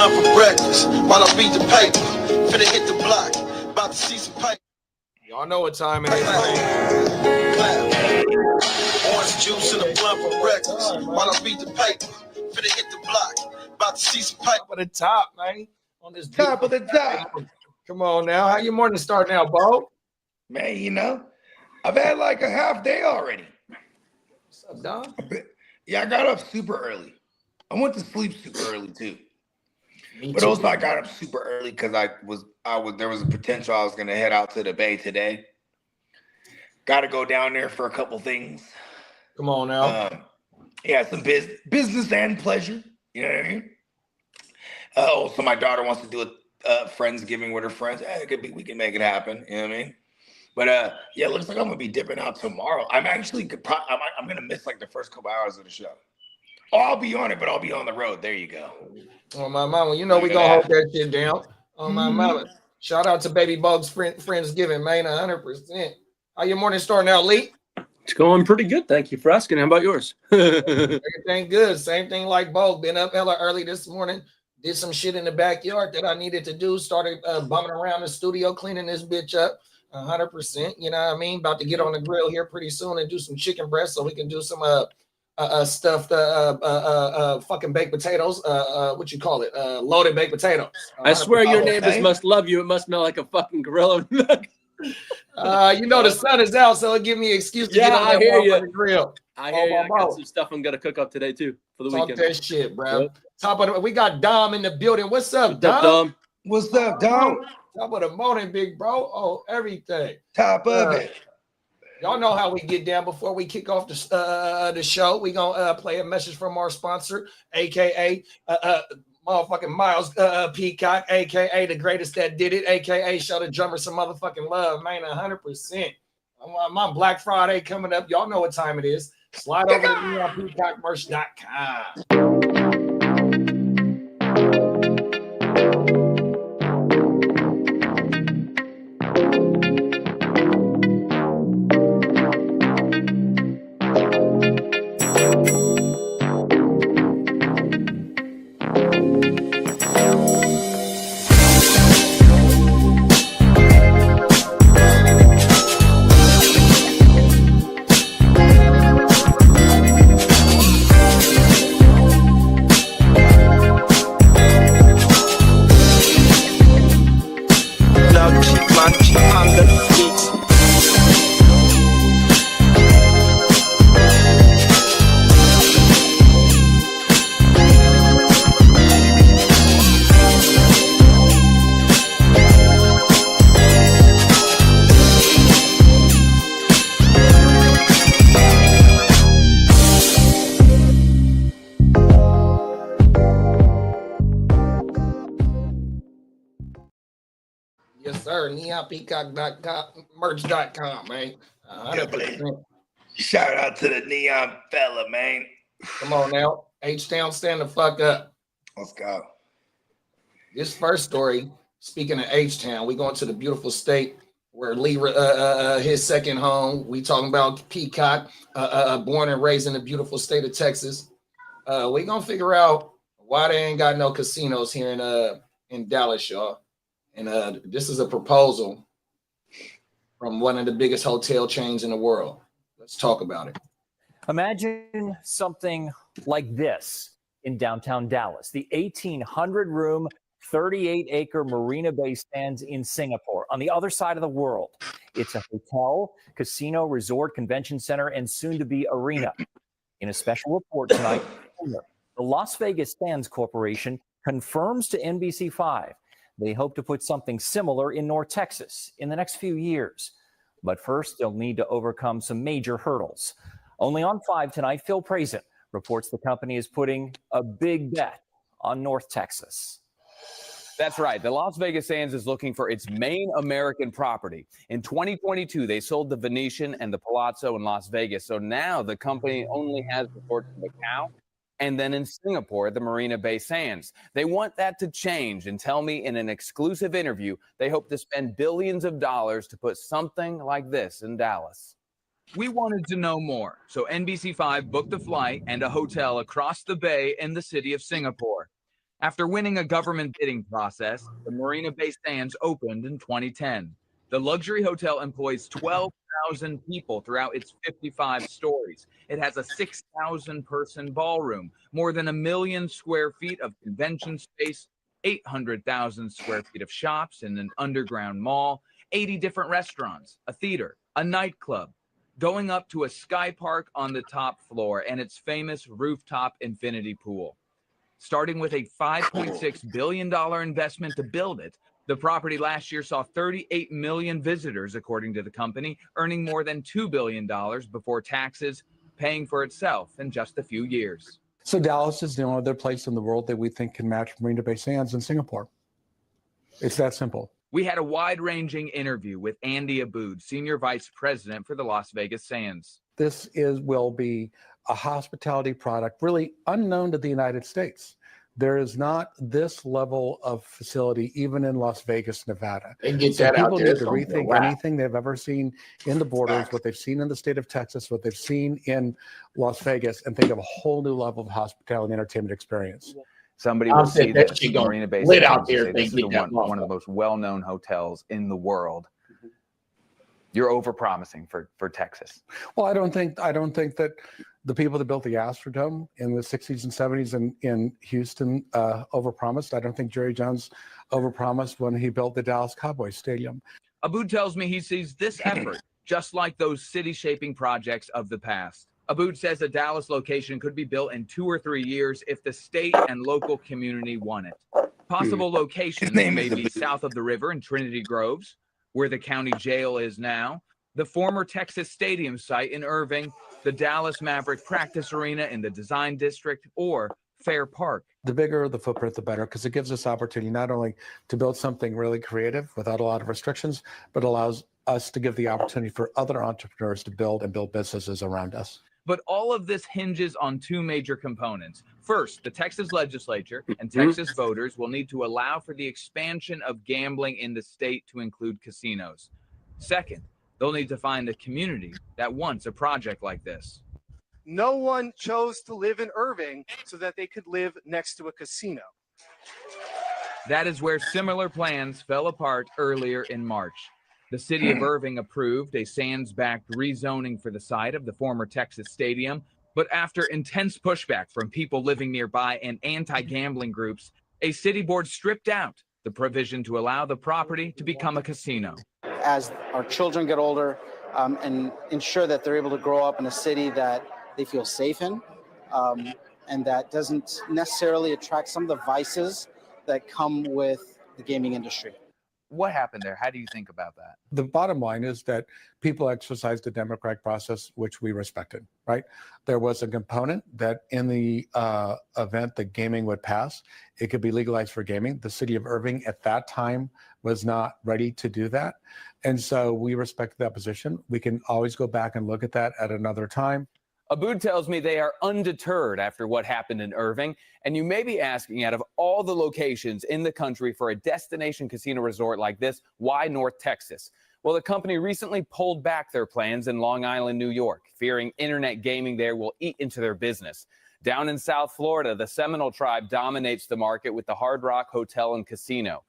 blunt for breakfast while I beat the paper. Finna hit the block, about to see some paper. Y'all know what time it is. Orange juice and a blunt for breakfast while I beat the paper. Finna hit the block, about to see some paper. Top of the top, man. On this Top of the top. Come on now. How your morning start now, Bo? Man, you know, I've had like a half day already. What's up, Don? Yeah, I got up super early. I went to sleep super early too. Me But too. also I got up super early because there was a potential I was gonna head out to the Bay today. Gotta go down there for a couple things. Come on now. Yeah, some business and pleasure. You know what I mean? So my daughter wants to do a Friendsgiving with her friends. It could be, we can make it happen. You know what I mean? But yeah, it looks like I'm gonna be dipping out tomorrow. I'm actually I'm gonna miss like the first couple hours of the show. Oh, I'll be on it, but I'll be on the road. There you go. Oh my mama, you know we gonna hold that shit down. Oh my mama. Shout out to Baby Bug's Friendsgiving, man, 100%. How your morning starting out, Lee? It's going pretty good. Thank you for asking. How about yours? Everything good. Same thing like Bo. Been up hella early this morning. Did some shit in the backyard that I needed to do. Started bumming around the studio, cleaning this bitch up 100%. You know what I mean? About to get on the grill here pretty soon and do some chicken breast so we can do some stuffed fucking baked potatoes. What you call it? Loaded baked potatoes. I swear your neighbors must love you. It must smell like a fucking gorilla. You know the sun is out, so it give me an excuse to get on that motherfucking grill. I hear you. I got some stuff I'm gonna cook up today too for the weekend. Talk that shit, bro. Yep. Top of we got Dom in the building. What's up, Dom? Dom? What's up, Dom? Top of the morning, big bro. Oh, everything. Top of it. Y'all know how we get down before we kick off the show. We gonna play a message from our sponsor, aka motherfucking Miles Peacock, aka the greatest that did it, aka show the drummer some motherfucking love, man. 100%. My Black Friday coming up. Y'all know what time it is. Slide over to neonpeacockmerch.com. Neonpeacock.com, man. 100%. Shout out to the Neon fella, man. Come on now. H-Town, stand the fuck up. Let's go. This first story, speaking of H-Town, we going to the beautiful state where Lee, his second home. We talking about Peacock, born and raised in the beautiful state of Texas. We gonna figure out why they ain't got no casinos here in Dallas, y'all. And this is a proposal from one of the biggest hotel chains in the world. Let's talk about it. Imagine something like this in downtown Dallas. The 1,800-room, 38-acre Marina Bay Sands in Singapore, on the other side of the world. It's a hotel, casino, resort, convention center, and soon-to-be arena. In a special report tonight, the Las Vegas Sands Corporation confirms to NBC5 they hope to put something similar in North Texas in the next few years. But first, they'll need to overcome some major hurdles. Only on 5 tonight, Phil Prazin reports the company is putting a big bet on North Texas. That's right. The Las Vegas Sands is looking for its main American property. In 2022, they sold the Venetian and the Palazzo in Las Vegas. So now the company only has resorts in Macau and then in Singapore, the Marina Bay Sands. They want that to change and tell me in an exclusive interview, they hope to spend billions of dollars to put something like this in Dallas. We wanted to know more, so NBC5 booked a flight and a hotel across the bay in the city of Singapore. After winning a government bidding process, the Marina Bay Sands opened in 2010. The luxury hotel employs 12,000 people throughout its 55 stories. It has a 6,000-person ballroom, more than 1 million square feet of convention space, 800,000 square feet of shops in an underground mall, 80 different restaurants, a theater, a nightclub, going up to a sky park on the top floor, and its famous rooftop infinity pool. Starting with a $5.6 billion investment to build it, the property last year saw 38 million visitors, according to the company, earning more than $2 billion before taxes, paying for itself in just a few years. So Dallas is the only other place in the world that we think can match Marina Bay Sands in Singapore. It's that simple. We had a wide-ranging interview with Andy Aboud, Senior Vice President for the Las Vegas Sands. This will be a hospitality product really unknown to the United States. There is not this level of facility even in Las Vegas, Nevada. And get So that out people there. need to rethink anything they've ever seen in the borders, what they've seen in the state of Texas, what they've seen in Las Vegas, and think of a whole new level of hospitality and entertainment experience. Somebody will see that this. shit gonna Marina Bay lit Sands out and there say, if they this is get that one of the most well-known hotels in the world. You're overpromising for Texas. Well, I don't think that the people that built the Astrodome in the 60s and 70s in Houston overpromised. I don't think Jerry Jones overpromised when he built the Dallas Cowboys Stadium. Aboud tells me he sees this effort just like those city-shaping projects of the past. Aboud says a Dallas location could be built in 2 or 3 years if the state and local community want it. Possible locations may be south of the river in Trinity Groves, where the county jail is now, the former Texas Stadium site in Irving, the Dallas Maverick Practice Arena in the Design District, or Fair Park. The bigger the footprint, the better, because it gives us opportunity not only to build something really creative without a lot of restrictions, but allows us to give the opportunity for other entrepreneurs to build businesses around us. But all of this hinges on 2 major components. First, the Texas legislature and Texas voters will need to allow for the expansion of gambling in the state to include casinos. Second, they'll need to find a community that wants a project like this. No one chose to live in Irving so that they could live next to a casino. That is where similar plans fell apart earlier in March. The city of Irving approved a Sands-backed rezoning for the site of the former Texas Stadium, but after intense pushback from people living nearby and anti-gambling groups, a city board stripped out the provision to allow the property to become a casino. As our children get older, and ensure that they're able to grow up in a city that they feel safe in, and that doesn't necessarily attract some of the vices that come with the gaming industry. What happened there? How do you think about that? The bottom line is that people exercised the democratic process, which we respected, right? There was a component that in the event that gaming would pass, it could be legalized for gaming. The city of Irving at that time was not ready to do that. And so we respected that position. We can always go back and look at that at another time. Aboud tells me they are undeterred after what happened in Irving. And you may be asking, out of all the locations in the country for a destination casino resort like this, why North Texas? Well, the company recently pulled back their plans in Long Island, New York, fearing internet gaming there will eat into their business. Down in South Florida, the Seminole tribe dominates the market with the Hard Rock Hotel and Casino.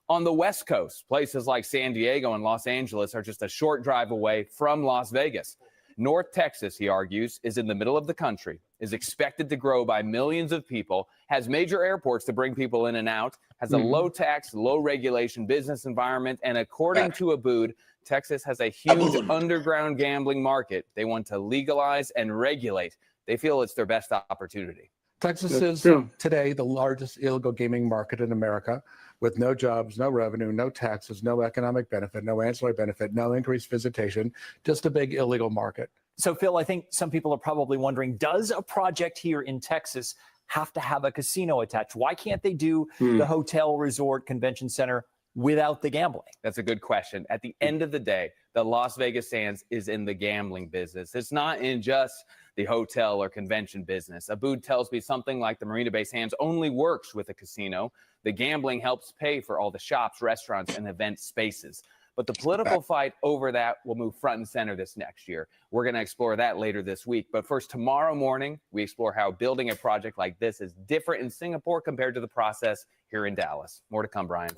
On the West Coast, places like San Diego and Los Angeles are just a short drive away from Las Vegas. North Texas, he argues, is in the middle of the country, is expected to grow by millions of people, has major airports to bring people in and out, has a low-tax, low-regulation business environment, and according to Aboud, Texas has a huge underground gambling market they want to legalize and regulate. They feel it's their best opportunity. Texas is today the largest illegal gaming market in America, with no jobs, no revenue, no taxes, no economic benefit, no ancillary benefit, no increased visitation, just a big illegal market. So, Phil, I think some people are probably wondering, does a project here in Texas have to have a casino attached? Why can't they do the hotel, resort, convention center without the gambling? That's a good question. At the end of the day, the Las Vegas Sands is in the gambling business. It's not in just the hotel or convention business. Aboud tells me something like the Marina Bay Sands only works with a casino. The gambling helps pay for all the shops, restaurants, and event spaces. But the political fight over that will move front and center this next year. We're going to explore that later this week. But first, tomorrow morning, we explore how building a project like this is different in Singapore compared to the process here in Dallas. More to come, Brian.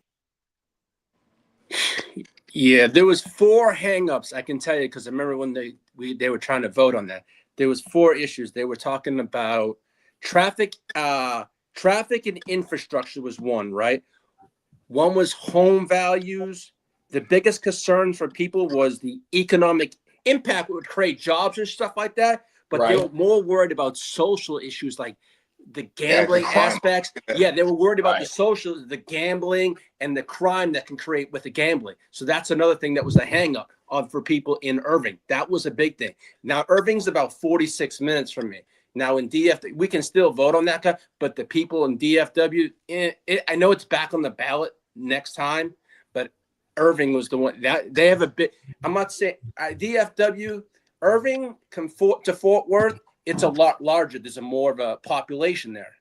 Yeah, there was 4 hangups, I can tell you, because I remember when they were trying to vote on that. There was 4 issues. They were talking about traffic and infrastructure was one, right? One was home values. The biggest concern for people was the economic impact it would create jobs and stuff like that. But they were more worried about social issues like the gambling aspects. Yeah, they were worried about the gambling and the crime that can create with the gambling. So that's another thing that was a hang up for people in Irving. That was a big thing. Now, Irving's about 46 minutes from me. Now, in DFW, we can still vote on that guy, but the people in DFW, I know it's back on the ballot next time, but Irving was the one that they have a bit. I'm not saying DFW, Irving to Fort Worth, it's a lot larger. There's a more of a population there.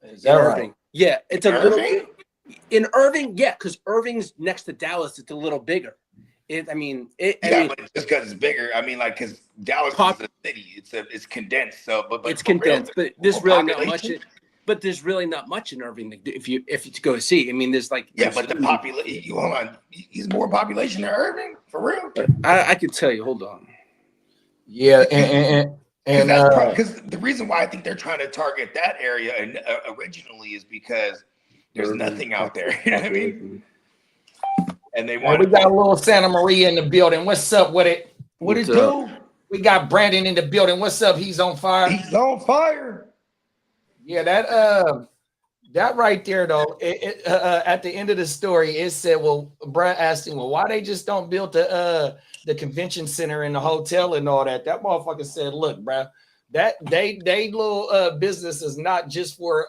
Is that Irving. right? Yeah, it's a little bit. In Irving, yeah, because Irving's next to Dallas, it's a little bigger. But just because it's bigger. I mean, like, because Dallas is a city. It's condensed. So, but it's condensed. But there's really not much. But there's really not much in Irving if you go to see. I mean, there's like but the population. Hold on, he's more population than Irving for real. I could tell you. Hold on. Yeah, and because the reason why I think they're trying to target that area originally is because there's nothing out there. You know what I mean? And they want. We got a little Santa Maria in the building. What's up with it? What it do? We got Brandon in the building. What's up? He's on fire. He's on fire. Yeah, that right there though. At the end of the story, it said, "Well, Brad asked him, well, why they just don't build the convention center and the hotel and all that?" That motherfucker said, "Look, bro, that they little business is not just for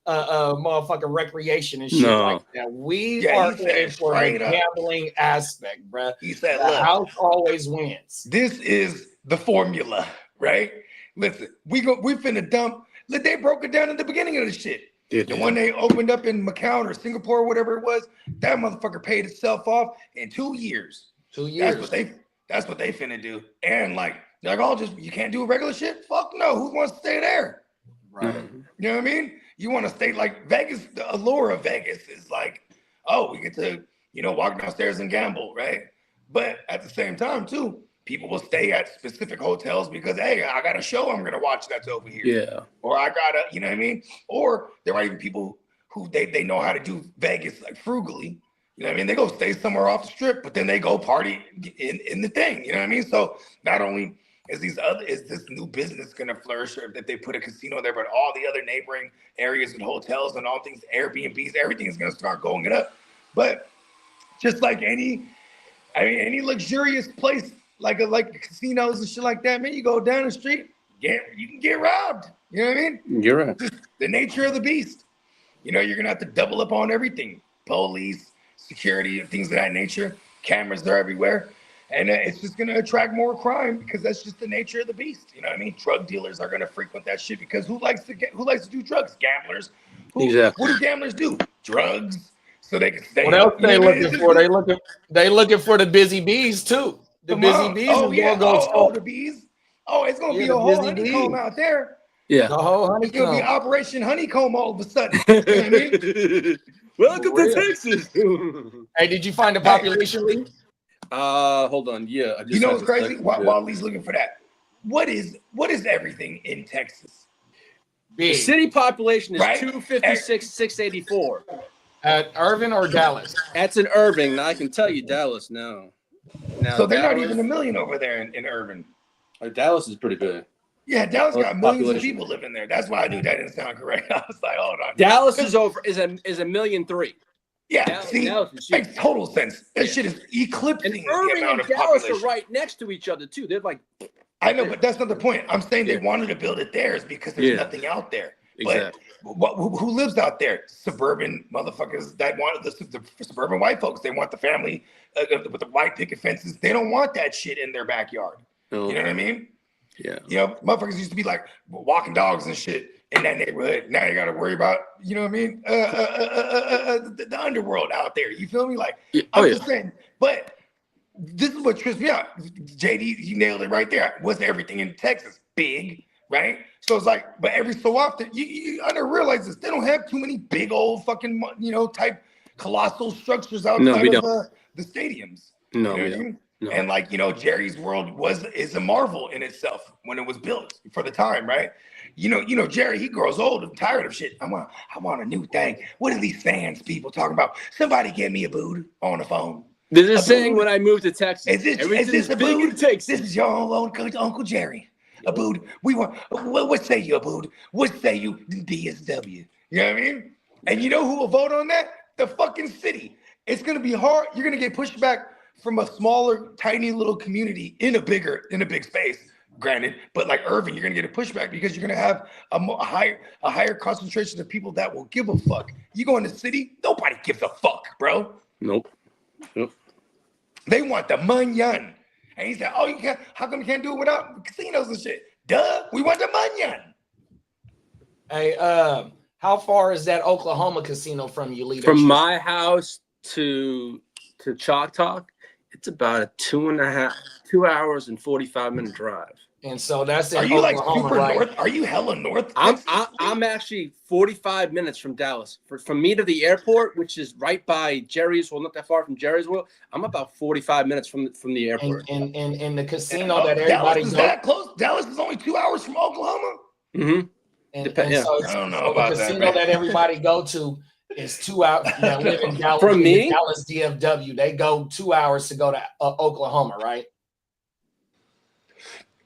motherfucking recreation and shit like that. We are in for the gambling aspect, bro. He said, the house always wins. This is the formula, right? Listen, we finna dump. Look, they broke it down at the beginning of the shit. When they opened up in Macau or Singapore or whatever it was, that motherfucker paid itself off in 2 years. 2 years. That's what they finna do. And like, they're like, oh, just you can't do regular shit? Fuck no. Who wants to stay there? Right. You know what I mean? You want to stay like Vegas. The allure of Vegas is like, oh, we get to, walk downstairs and gamble, right? But at the same time, too, people will stay at specific hotels because, hey, I got a show I'm going to watch that's over here. Yeah. Or I got to, you know what I mean? Or there are even people who they know how to do Vegas like frugally. You know what I mean? They go stay somewhere off the strip, but then they go party in the thing. You know what I mean? So not only is this new business going to flourish or that they put a casino there, but all the other neighboring areas and hotels and all things, Airbnbs, everything is going to start going it up. But just like any luxurious place, like casinos and shit like that, man, you go down the street, you can get robbed. You know what I mean? You're right. Just the nature of the beast. You're going to have to double up on everything. Police, security, things of that nature. Cameras are everywhere. And it's just going to attract more crime because that's just the nature of the beast. You know what I mean? Drug dealers are going to frequent that shit because who likes to do drugs? Gamblers. Exactly. What do gamblers do? Drugs. So they can stay. What else they looking for? They looking for the busy bees too. The busy bees. The bees. Oh, it's going to be a whole honeycomb out there. Yeah. The whole honeycomb. It's going to be Operation Honeycomb all of a sudden. You know what I mean? Welcome to Texas. Hey, did you find the population link? Hold on. Yeah. You know what's crazy? While Lee's looking for that, what is everything in Texas? The city population is 256,684. At Irving or Dallas? That's in Irving. Now I can tell you Dallas now. So they're not even a million over there in Irving. Dallas is pretty big. Yeah, Dallas got millions of people living there. That's why I knew that didn't sound correct. I was like, hold on. Dallas is a 1,000,003. Yeah, Dallas makes total sense. That shit is eclipsing and Irving and Dallas are right next to each other too. They're like, I know, but that's not the point. I'm saying they wanted to build it there is because there's nothing out there. Exactly. But who lives out there? Suburban motherfuckers that want the suburban white folks. They want the family with the white picket fences. They don't want that shit in their backyard. You know what I mean? Yeah. Motherfuckers used to be like walking dogs and shit in that neighborhood. Now you got to worry about, you know what I mean? The underworld out there. You feel me? Like, I'm just saying. But this is what trips me out. JD, you nailed it right there. What's everything in Texas? Big, right? So it's like, but every so often, you under realize this. They don't have too many big old fucking, type colossal structures outside of the stadiums. No, you know we what I don't. mean? No. And like, Jerry's World is a marvel in itself when it was built for the time, right? Jerry, he grows old and tired of shit. I want a new thing. What are these fans people talking about? Somebody get me a boot on the phone. There's a saying when I moved to Texas. Is this a big in boot? Texas. This is your own Uncle Jerry. A boot. We want. What say you, a boot? What say you, DSW? You know what I mean? And you know who will vote on that? The fucking city. It's gonna be hard. You're gonna get pushed back from a smaller, tiny little community in a big space. Granted, but like Irving, you're gonna get a pushback because you're gonna have a higher concentration of people that will give a fuck. You go in the city, nobody gives a fuck, bro. Nope. They want the manyan. And he said, "Oh, you can't. How come you can't do it without casinos and shit? Duh, we want the manyan." Hey, how far is that Oklahoma casino from you, Lee? From my house to Choctaw, it's about a 2 hours and 45-minute drive. And so that's in Are you Oklahoma, like super right? north? Are you hella north? I'm actually 45 minutes from Dallas. From me to the airport, which is right by Jerry's, well, not that far from Jerry's World. I'm about 45 minutes from the airport. And the casino that everybody Dallas is that close? Dallas is only 2 hours from Oklahoma. Mm-hmm. So I don't know about the that, casino man. that everybody go to is 2 hours. That live in Dallas, From me? Dallas DFW, they go 2 hours to go to Oklahoma, right?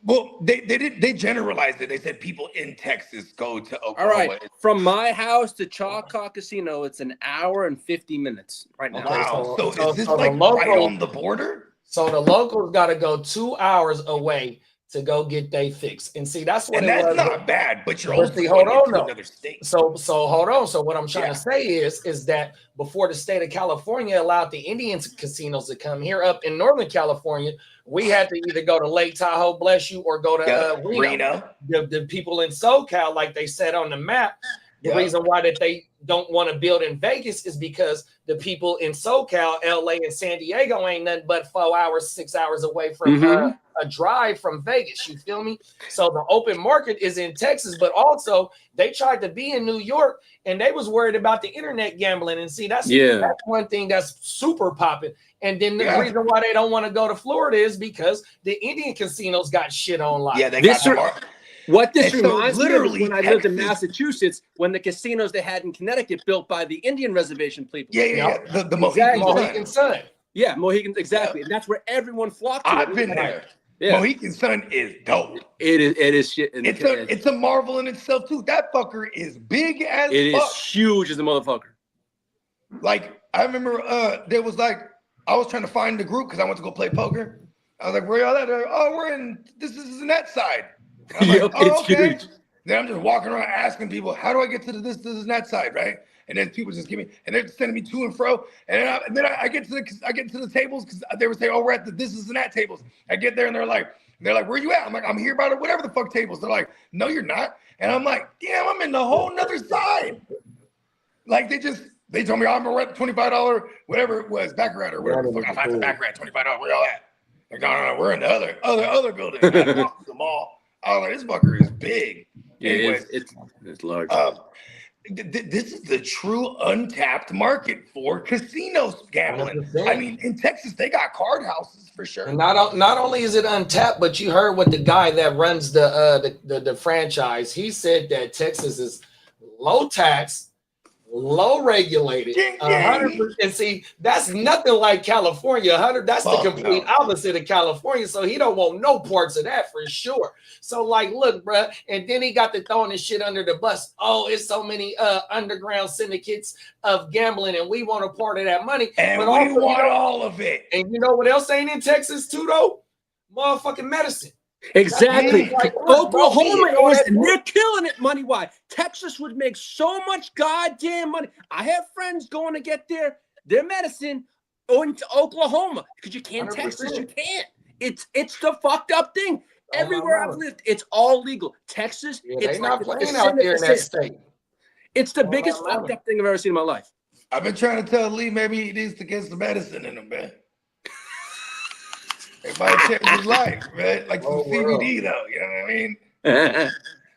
Well, they generalized it. They said people in Texas go to Oklahoma. All right. From my house to Choctaw Casino, it's an hour and 50 minutes right now. Wow. So is this so like the local, right on the border? So the locals got to go 2 hours away to go get they fix. And see, that's what And it was. that's not bad, but you're But also see, hold going on, into though. another state. So hold on. So what I'm trying to say is that before the state of California allowed the Indian casinos to come here up in Northern California, we had to either go to Lake Tahoe, bless you, or go to Reno. The people in SoCal, like they said on the map, the reason why that they don't want to build in Vegas is because the people in SoCal, LA, and San Diego ain't nothing but 4 hours, 6 hours away from a drive from Vegas. You feel me? So the open market is in Texas, but also they tried to be in New York and they was worried about the internet gambling. And see, that's one thing that's super popping. And then the reason why they don't want to go to Florida is because the Indian casinos got shit on lock. Yeah, they got What this And so reminds me of literally is when I lived in Texas- Massachusetts, when the casinos they had in Connecticut built by the Indian reservation people. The Mohegan Sun. Yeah, Mohegan, exactly. And that's where everyone flocked to. I've been there. Yeah. Mohegan Sun is dope. It is shit. It's a marvel in itself too. That fucker is big as It fuck. is huge as a motherfucker. Like I remember, there was like I was trying to find the group because I went to go play poker. I was like, "Where y'all at?" They're like, "Oh, we're in this is the net side." I'm like, it's huge. Then I'm just walking around asking people, "How do I get to this is that side?" Right? And then people just give me, and they're sending me to and fro. And then I get to the tables because they would say, "Oh, we're at the this is and that tables." I get there and they're like, "Where you at?" I'm like, "I'm here by the whatever the fuck tables." They're like, "No, you're not." And I'm like, "Damn, I'm in the whole nother side." Like they told me I'm at $25 whatever it was baccarat or whatever. The fuck I find the baccarat $25. Where y'all at? Like, no, we're in the other building. The mall. I was like, this fucker is big. Yeah, Anyways, it's large. This is the true untapped market for casinos gambling. 100%. I mean, in Texas, they got card houses for sure. And not only is it untapped, but you heard what the guy that runs the franchise, he said that Texas is low tax, low regulated, 100%. And see, that's nothing like California. 100. That's the complete opposite of California. So he don't want no parts of that for sure. So like, look, bruh, and then he got to throwing this shit under the bus. Oh, it's so many underground syndicates of gambling, and we want a part of that money. And but we also, want all of it. And you know what else ain't in Texas too, though? Motherfucking medicine. Exactly. Like, Oklahoma is, and they're killing it money-wise. Texas would make so much goddamn money. I have friends going to get their medicine into Oklahoma because you can't. 100%. Texas, you can't. It's the fucked up thing. Everywhere I've lived, it's all legal. Texas, it's not like playing out there in that state. It's the biggest fucked up thing I've ever seen in my life. I've been trying to tell Lee maybe he needs to get some medicine in him, man. It might change his life, right? Like some Oh, world. CBD, though. You know what I mean?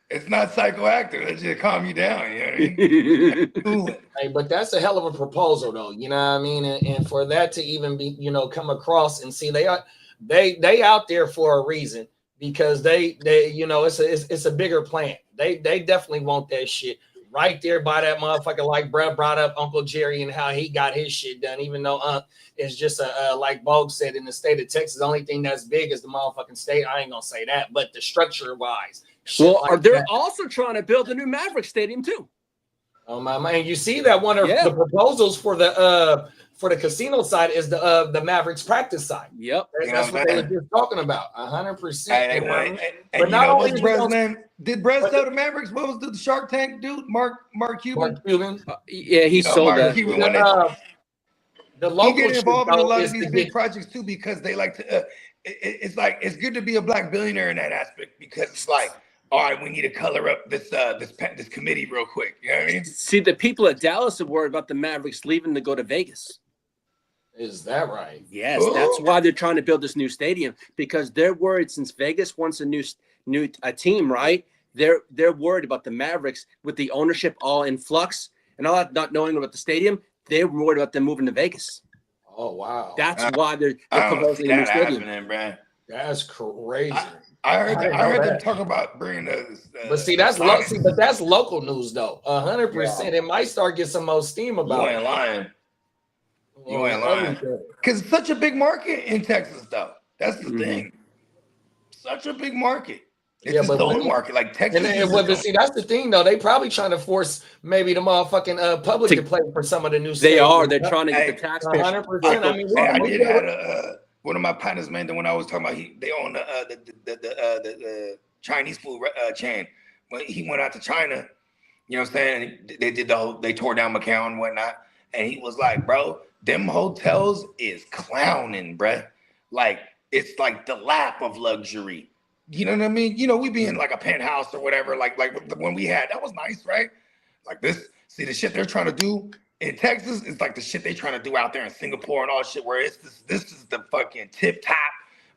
It's not psychoactive. It just calm you down. You know what I mean? Cooling. Hey, but that's a hell of a proposal, though. You know what I mean? And for that to even be, come across and see, they out there for a reason, because they it's a bigger plan. They definitely want that shit right there by that motherfucker. Like Brett brought up Uncle Jerry and how he got his shit done, even though it's just like Bogue said, in the state of Texas, the only thing that's big is the motherfucking state. I ain't gonna say that, but the structure wise. Well, they're also trying to build a new Maverick Stadium too. Oh my man! You see that one of the proposals for the casino side is the Mavericks practice side. Yep, that's what they were just talking about. 100%. But not only what's Brett's name? Did Brett sell the Mavericks? What was the Shark Tank dude? Mark Cuban. Mark Cuban. Yeah, he sold Mark that. Cuban, the local he get involved in a lot of these big get projects too, because they like to. It's like it's good to be a black billionaire in that aspect, because it's like, all right, we need to color up this committee real quick. You know what I mean? See, the people at Dallas are worried about the Mavericks leaving to go to Vegas. Is that right? Yes, that's why they're trying to build this new stadium, because they're worried, since Vegas wants a new team, right? They're worried about the Mavericks with the ownership all in flux and all that, not knowing about the stadium. They're worried about them moving to Vegas. Oh wow! That's why they're proposing a new stadium. That's crazy. I heard them talk about bringing those. But see, that's local news though. 100%. It might start getting some more steam about. You ain't lying. You ain't lying. Because it's such a big market in Texas, though. That's the thing. Such a big market. It's its own market, like Texas. But see, that's the thing, though. They probably trying to force maybe the motherfucking public to play for some of the new. They are. They're trying to get the taxpayers. 100%. I mean, I did have one of my partners, man. When I was talking about, they own the Chinese food chain. When he went out to China, you know what I'm saying? They did they tore down Macau and whatnot, and he was like, "Bro, them hotels is clowning, bruh. Like it's like the lap of luxury." You know what I mean? We be in like a penthouse or whatever, like the one we had. That was nice, right? Like this. See, the shit they're trying to do in Texas is like the shit they trying to do out there in Singapore and all shit, where it's this is the fucking tip top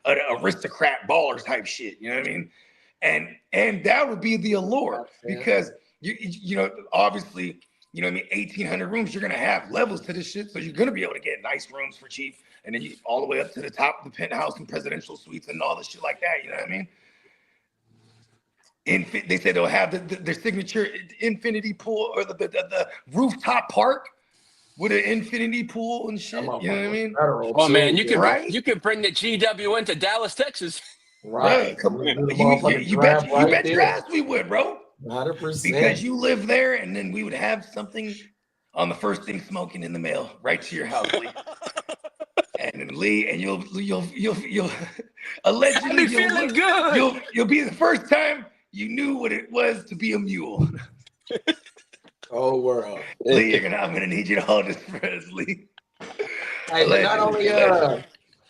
of the aristocrat baller type shit. You know what I mean? And that would be the allure, because you obviously, you know what I mean, 1,800 rooms, you're gonna have levels to this shit, so you're gonna be able to get nice rooms for cheap, and then you all the way up to the top of the penthouse and presidential suites and all this shit like that. You know what I mean? They said they'll have their signature infinity pool, or the rooftop park with an infinity pool and shit. You know what I mean? Oh man, you can bring the GW into Dallas, Texas. Right. You bet your ass we would, bro. 100%. Because you live there, and then we would have something on the first thing smoking in the mail right to your house, Lee. And then Lee, and you'll allegedly you'll be the first time you knew what it was to be a mule. Oh world. Lee, I'm gonna need you to hold this for us, Lee. Hey,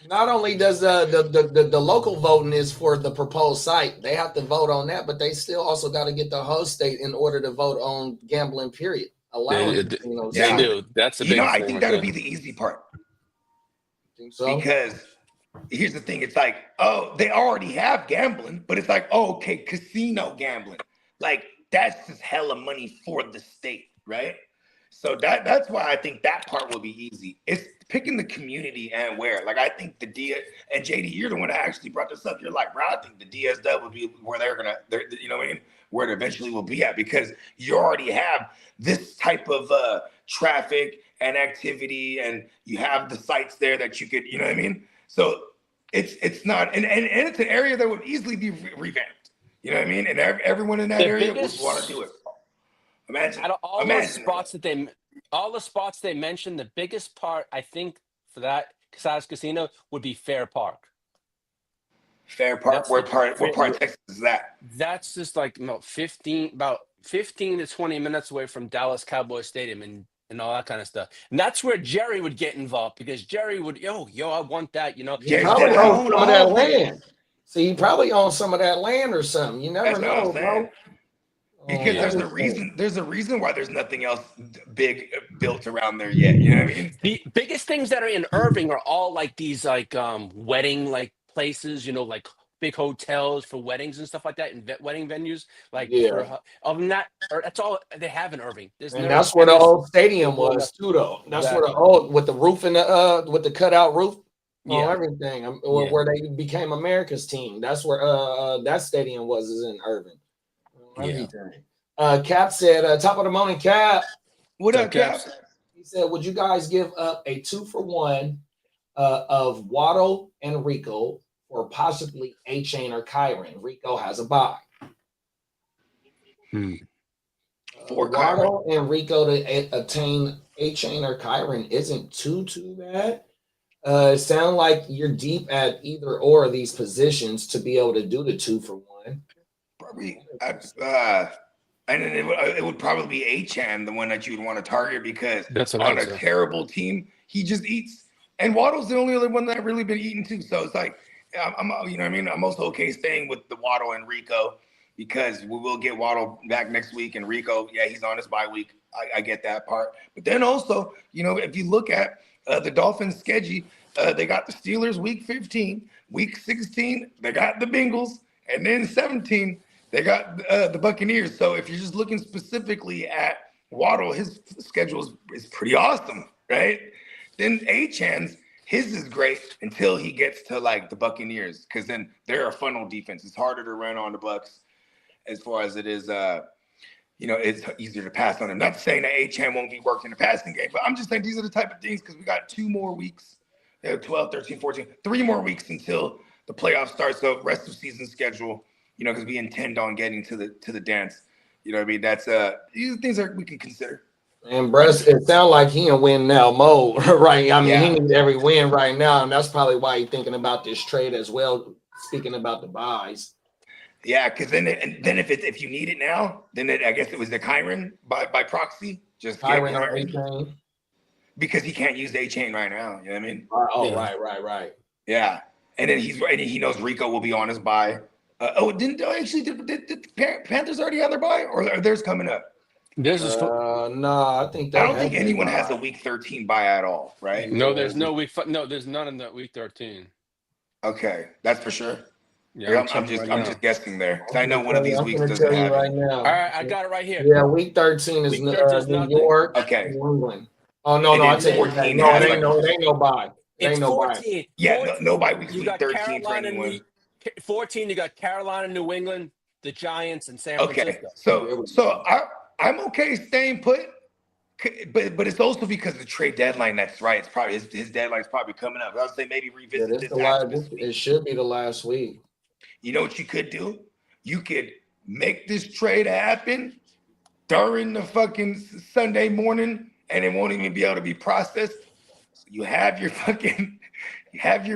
not only does the local voting is for the proposed site, they have to vote on that, but they still also got to get the whole state in order to vote on gambling. Period. They do. That's a big. I think that would be the easy part. Think so? Because here's the thing: it's like, oh, they already have gambling, but it's like, oh, okay, casino gambling, like that's just hella money for the state, right? So that's why I think that part will be easy. It's picking the community and where. Like I think the and JD, you're the one that actually brought this up. You're like, bro, I think the DSW would be where they're you know what I mean? Where it eventually will be at, because you already have this type of traffic and activity, and you have the sites there that you could, you know what I mean? So it's not, and it's an area that would easily be revamped. You know what I mean? And everyone in that area would want to do it. Imagine all the spots they mentioned, the biggest part I think for that Casadas Casino would be Fair Park. Fair Park. What part of Texas is that? That's just like about 15 to 20 minutes away from Dallas Cowboys Stadium and all that kind of stuff. And that's where Jerry would get involved, because Jerry would, yo, I want that, you know. He probably owns some of that land. See, he probably owns some of that land or something. You never know, bro. Because there's a reason why there's nothing else big built around there yet. You know what I mean? The biggest things that are in Irving are all like these wedding places, you know, like big hotels for weddings and stuff like that, and wedding venues. Like Yeah. other than that, that's all they have in Irving. There's And never that's where the tennis, old stadium football, was too, though. That's where the exactly. old with the roof and the with the cutout roof on Yeah. everything. Yeah. Where they became America's team. That's where that stadium was, is in Irving. Everything. Cap said, top of the morning, Cap. What up, Cap? He said, would you guys give up a 2-for-1 of Waddle and Rico for possibly A-Chain or Kyron? Rico has a bye. For Waddle and Rico to obtain A-Chain or Kyron isn't too bad. It sounds like you're deep at either or of these positions to be able to do the 2-for-1. Probably, and then it would probably be A-Chan, the one that you'd want to target, because That's what on a terrible team, he just eats. And Waddle's the only other one that I've really been eating too. So it's like, I'm you know what I mean? I'm also okay staying with the Waddle and Rico, because we will get Waddle back next week, and Rico, yeah, he's on his bye week. I get that part. But then also, you know, if you look at the Dolphins' schedule, they got the Steelers week 15, week 16, they got the Bengals, and then 17, they got the Buccaneers. So if you're just looking specifically at Waddle, his schedule is pretty awesome, right? Then A-Chan's, his is great until he gets to like the Buccaneers, because then they're a funnel defense. It's harder to run on the Bucs as far as it is, you know, it's easier to pass on him. Not saying that A-Chan won't be worked in the passing game, but I'm just saying these are the type of things, because we got 2 more weeks, 12, 13, 14, 3 more weeks until the playoffs start. So rest of season schedule, you know, because we intend on getting to the dance. You know what I mean? That's these are things that we can consider. And Bruce, it sounds like he in win now mode, right? I mean, Yeah. he needs every win right now, and that's probably why he's thinking about this trade as well. Speaking about the buys. Yeah, because then if you need it now, then I guess it was the Kyron by proxy. Just Kyron or A-Chain, because he can't use A-Chain right now. You know what I mean? Oh, yeah. Right. Yeah, and then he knows Rico will be on his bye. Did Panthers already have their bye, or are theirs coming up? There's no, I think I don't think anyone has a week 13 bye at all, right? no, there's no week. No, there's none in that week 13. Okay, that's for sure. Yeah, I'm just guessing there, because I know one of these weeks doesn't have right it. now. All right, I got it right here. Yeah, week 13 is Week 13 is New nothing. York, Okay. New England. Oh no, And I then tell you, 14 no, has it ain't no bye. It It's ain't no bye. 14. Yeah, 14, no bye weeks. You Week got 13 for Carolina, anyone. 14. You got Carolina, New England, the Giants, and San Okay, Francisco. so I'm okay staying put, but it's also because the trade deadline. That's right. It's probably his deadline's probably coming up. I would say maybe revisit this after this week. It should be the last week. You know what you could do? You could make this trade happen during the fucking Sunday morning, and it won't even be able to be processed. So you have your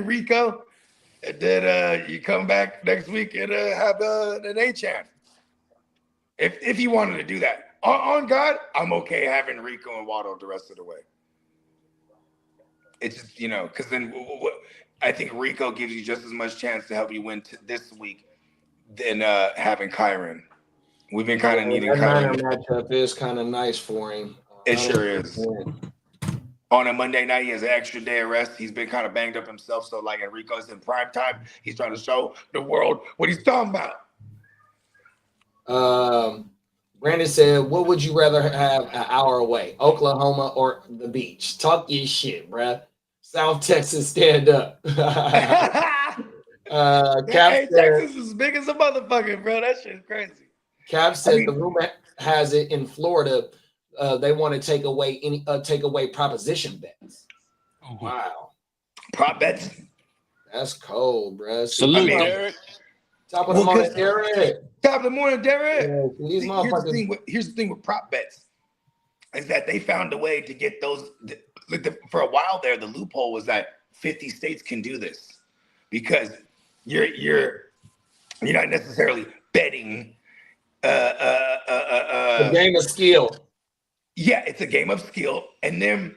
Rico, and then you come back next week and have an A-Chan. If you wanted to do that. On God, I'm okay having Rico and Waddle the rest of the way. It's just, you know, because then I think Rico gives you just as much chance to help you win this week than having Kyron. We've been kind of needing Kyron. That matchup is kind of nice for him. It sure is. On a Monday night, he has an extra day of rest. He's been kind of banged up himself. So, like, Enrico's in prime time. He's trying to show the world what he's talking about. Brandon said, what would you rather have an hour away, Oklahoma or the beach? Talk your shit, bruh. South Texas, stand up. Cap Hey, said, Texas is big as a motherfucker, bro. That shit's crazy. Cap said the rumor has it in Florida. They want to take away proposition bets. Oh, wow. Prop bets? That's cold, bruh. Salute, Derek. Top of the morning, Derek. Top of the morning, Derek. Yeah, here's the thing with prop bets is that they found a way to get those. For a while there, the loophole was that 50 states can do this because you're not necessarily betting. A game of skill. Yeah, it's a game of skill. And then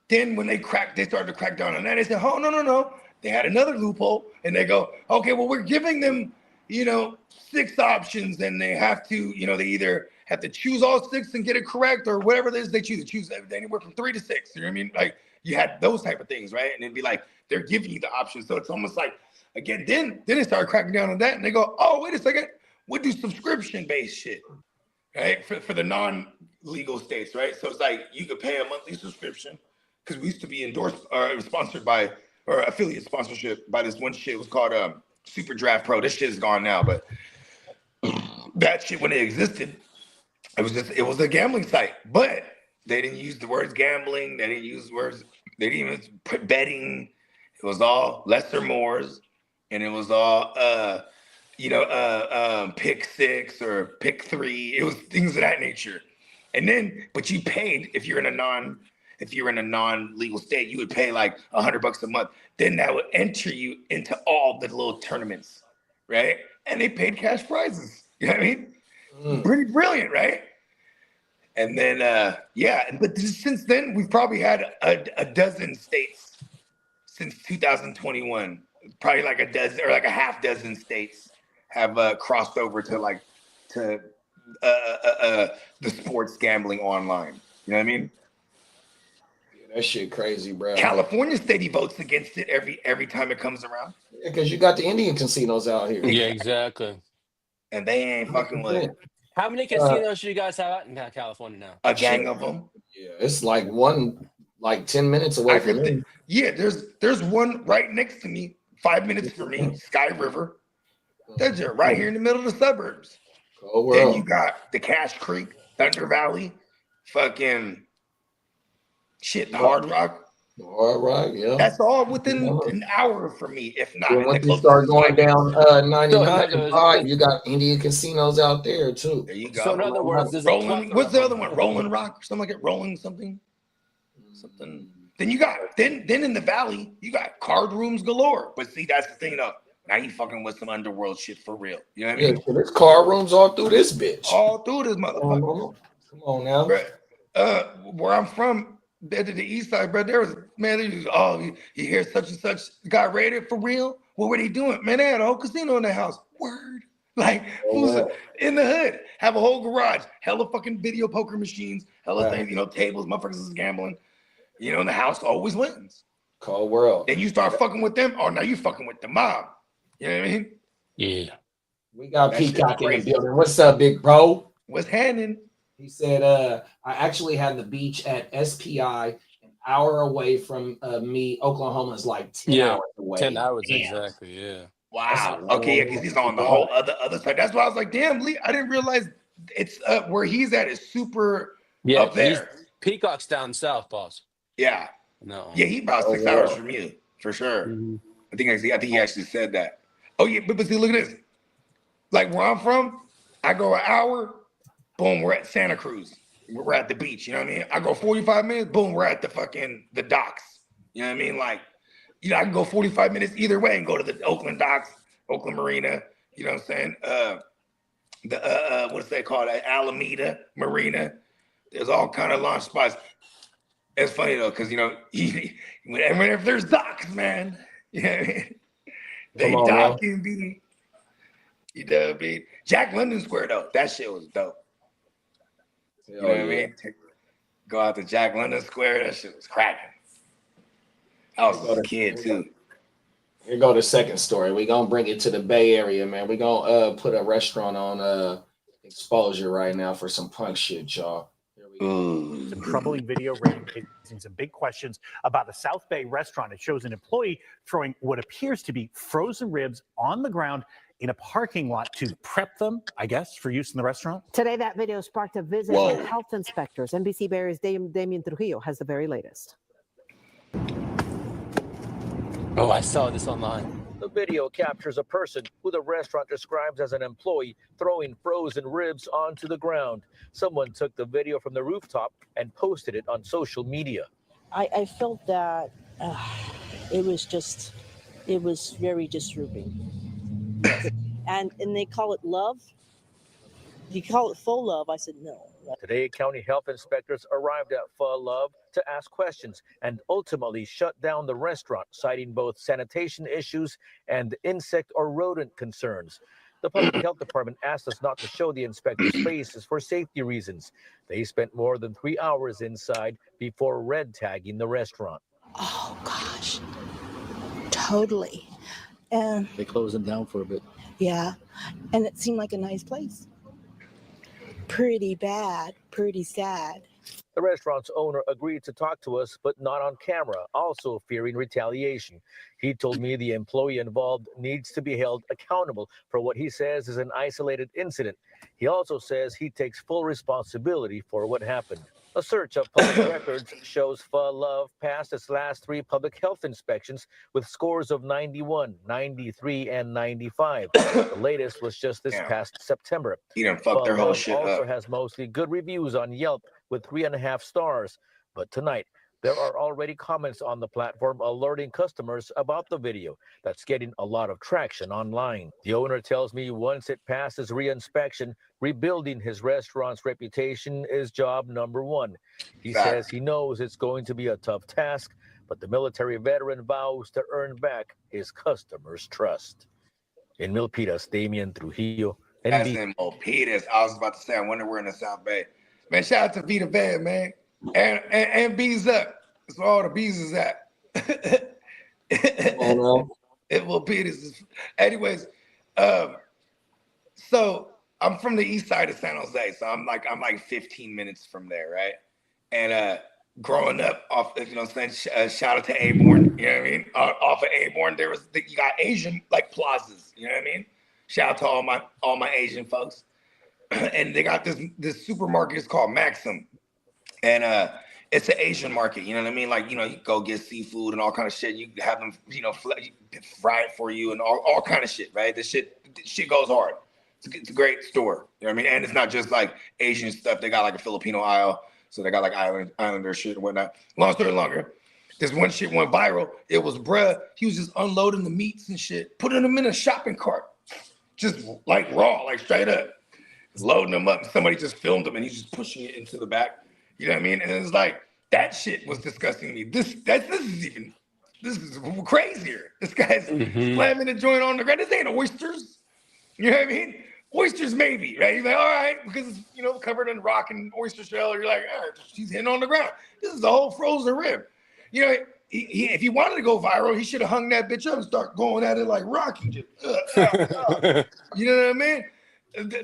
when they started to crack down on that. They said, oh, no. They had another loophole, and they go, okay, well, we're giving them, 6 options, and they have to, they either have to choose all 6 and get it correct, or whatever it is they choose anywhere from 3 to 6. You know what I mean? Like, you had those type of things, right? And it'd be like they're giving you the options. So it's almost like again, then they started cracking down on that, and they go, oh, wait a second, we'll do subscription-based shit, right? For the non-legal states, right? So it's like you could pay a monthly subscription because we used to be endorsed or sponsored by or affiliate sponsorship by this one shit. It was called Super Draft Pro. This shit is gone now, but that shit when it existed, it was a gambling site, but they didn't use the words gambling. They didn't use words. They didn't even put betting. It was all lesser mores, and it was all pick six or pick three. It was things of that nature. And then, but you paid if you're in a non-legal state, you would pay like $100 a month. Then that would enter you into all the little tournaments, right? And they paid cash prizes. You know what I mean? Pretty brilliant, right? And then, but since then, we've probably had a dozen states since 2021. Probably like a dozen or like a half dozen states have crossed over to the sports gambling online. You know what I mean? Yeah, that shit crazy, bro. California state votes against it every time it comes around. Because you got the Indian casinos out here. Yeah, exactly. And they ain't fucking with it. How many casinos do you guys have out in California now? A gang of them. Yeah, it's like 10 minutes away from me. Yeah, there's one right next to me, 5 minutes from me, Sky River. That's just right here in the middle of the suburbs. Then you got the Cache Creek, Thunder Valley, fucking shit, the Hard Rock. All right, yeah. That's all within an hour from me, if not. Well, once you start going down 99, you got Indian casinos out there too. There you go. So in other words, there's what's the other one? Rolling Rock or something like it? Rolling something. Then you got then in the valley, you got card rooms galore. But see, that's the thing though. Now you fucking with some underworld shit for real. You know what I mean? Yeah, there's card rooms all through this bitch. All through this motherfucker. Come on now. Where I'm from, to the east side, bro, there was, man, you hear such and such got raided for real? What were they doing? Man, they had a whole casino in their house. Word. Like, who's in the hood? Have a whole garage, hella fucking video poker machines, hella things, tables, motherfuckers is gambling. And the house always wins. Cold world. Then you start fucking with them. Oh, now you fucking with the mob. You know what I mean? Yeah. We got Peacock in the building. What's up, big bro? What's happening? He said, I actually had the beach at SPI an hour away from me. Oklahoma is like 10 hours away. 10 hours, exactly, yeah. Wow. Okay, yeah, because he's on the whole other side. That's why I was like, damn, Lee, I didn't realize it's where he's at is super up there. Peacock's down south, boss. Yeah. No. Yeah, he about 6 hours from you, for sure. Mm-hmm. I think he actually said that. Oh, yeah, but see, look at this. Like where I'm from, I go an hour, boom, we're at Santa Cruz. We're at the beach, you know what I mean? I go 45 minutes, boom, we're at the docks. You know what I mean? Like, I can go 45 minutes either way and go to the Oakland docks, Oakland Marina, you know what I'm saying? What's that called? Alameda Marina. There's all kind of launch spots. It's funny though, because whenever there's docks, man, you know what I mean? They dock can be, Jack London Square though. That shit was dope. You know what I mean? Go out to Jack London Square. That shit was cracking. I was a kid too. Here go the second story. We're gonna bring it to the Bay Area, man. We're gonna put a restaurant on exposure right now for some punk shit, y'all. Some troubling video raising some big questions about the South Bay restaurant. It shows an employee throwing what appears to be frozen ribs on the ground in a parking lot to prep them, I guess, for use in the restaurant. Today, that video sparked a visit with health inspectors. NBC Bay Area's Damian Trujillo has the very latest. Oh, I saw this online. The video captures a person who the restaurant describes as an employee throwing frozen ribs onto the ground. Someone took the video from the rooftop and posted it on social media. I felt that it was very disturbing. And they call it love. You call it faux love? I said no. Today, county health inspectors arrived at Pho Love to ask questions and ultimately shut down the restaurant, citing both sanitation issues and insect or rodent concerns. The public health department asked us not to show the inspectors' faces for safety reasons. They spent more than 3 hours inside before red tagging the restaurant. Oh, gosh. Totally. And They closed them down for a bit. yeah, and it seemed like a nice place. Pretty bad, pretty sad. The restaurant's owner agreed to talk to us, but not on camera, also fearing retaliation. He told me the employee involved needs to be held accountable for what he says is an isolated incident. He also says he takes full responsibility for what happened. A search of public records shows Pho Love passed its last 3 public health inspections with scores of 91, 93, and 95. The latest was just this past September. He done fucked their whole shit also up. has mostly good reviews on Yelp with 3.5 stars. But tonight, there are already comments on the platform alerting customers about the video that's getting a lot of traction online. The owner tells me once it passes re-inspection, rebuilding his restaurant's reputation is job number 1. He says he knows it's going to be a tough task, but the military veteran vows to earn back his customers' trust. In Milpitas, Damian Trujillo. That's in Milpitas. I was about to say, I wonder where in the South Bay. Man, shout out to Vita Van, man. And Bees Up. That's where all the bees is at. Oh, no. It will be this. Anyways, so I'm from the east side of San Jose, so I'm like 15 minutes from there, right? And growing up off, you know what I'm saying? Shout out to Aborn, you know what I mean? Off of Aborn, you got Asian like plazas, you know what I mean? Shout out to all my Asian folks. And they got this supermarket. It's called Maxim, and it's an Asian market. You know what I mean? Like, you know, you go get seafood and all kind of shit. You have them, you know, fry it for you and all kind of shit. Right? This shit goes hard. It's a great store. You know what I mean? And it's not just like Asian stuff. They got like a Filipino aisle, so they got like Islander shit and whatnot. Long story longer, this one shit went viral. It was bruh. He was just unloading the meats and shit, putting them in a shopping cart, just like raw, like straight up. Loading them up, and somebody just filmed him, and he's just pushing it into the back. You know what I mean? And it's like that shit was disgusting to me. This is crazier. This guy's slamming the joint on the ground. This ain't oysters. You know what I mean? Oysters maybe, right? You're like, all right, because it's, you know, covered in rock and oyster shell. You're like, all right, she's hitting on the ground. This is a whole frozen rib. You know, if he wanted to go viral, he should have hung that bitch up and start going at it like Rocky. Just, you know what I mean?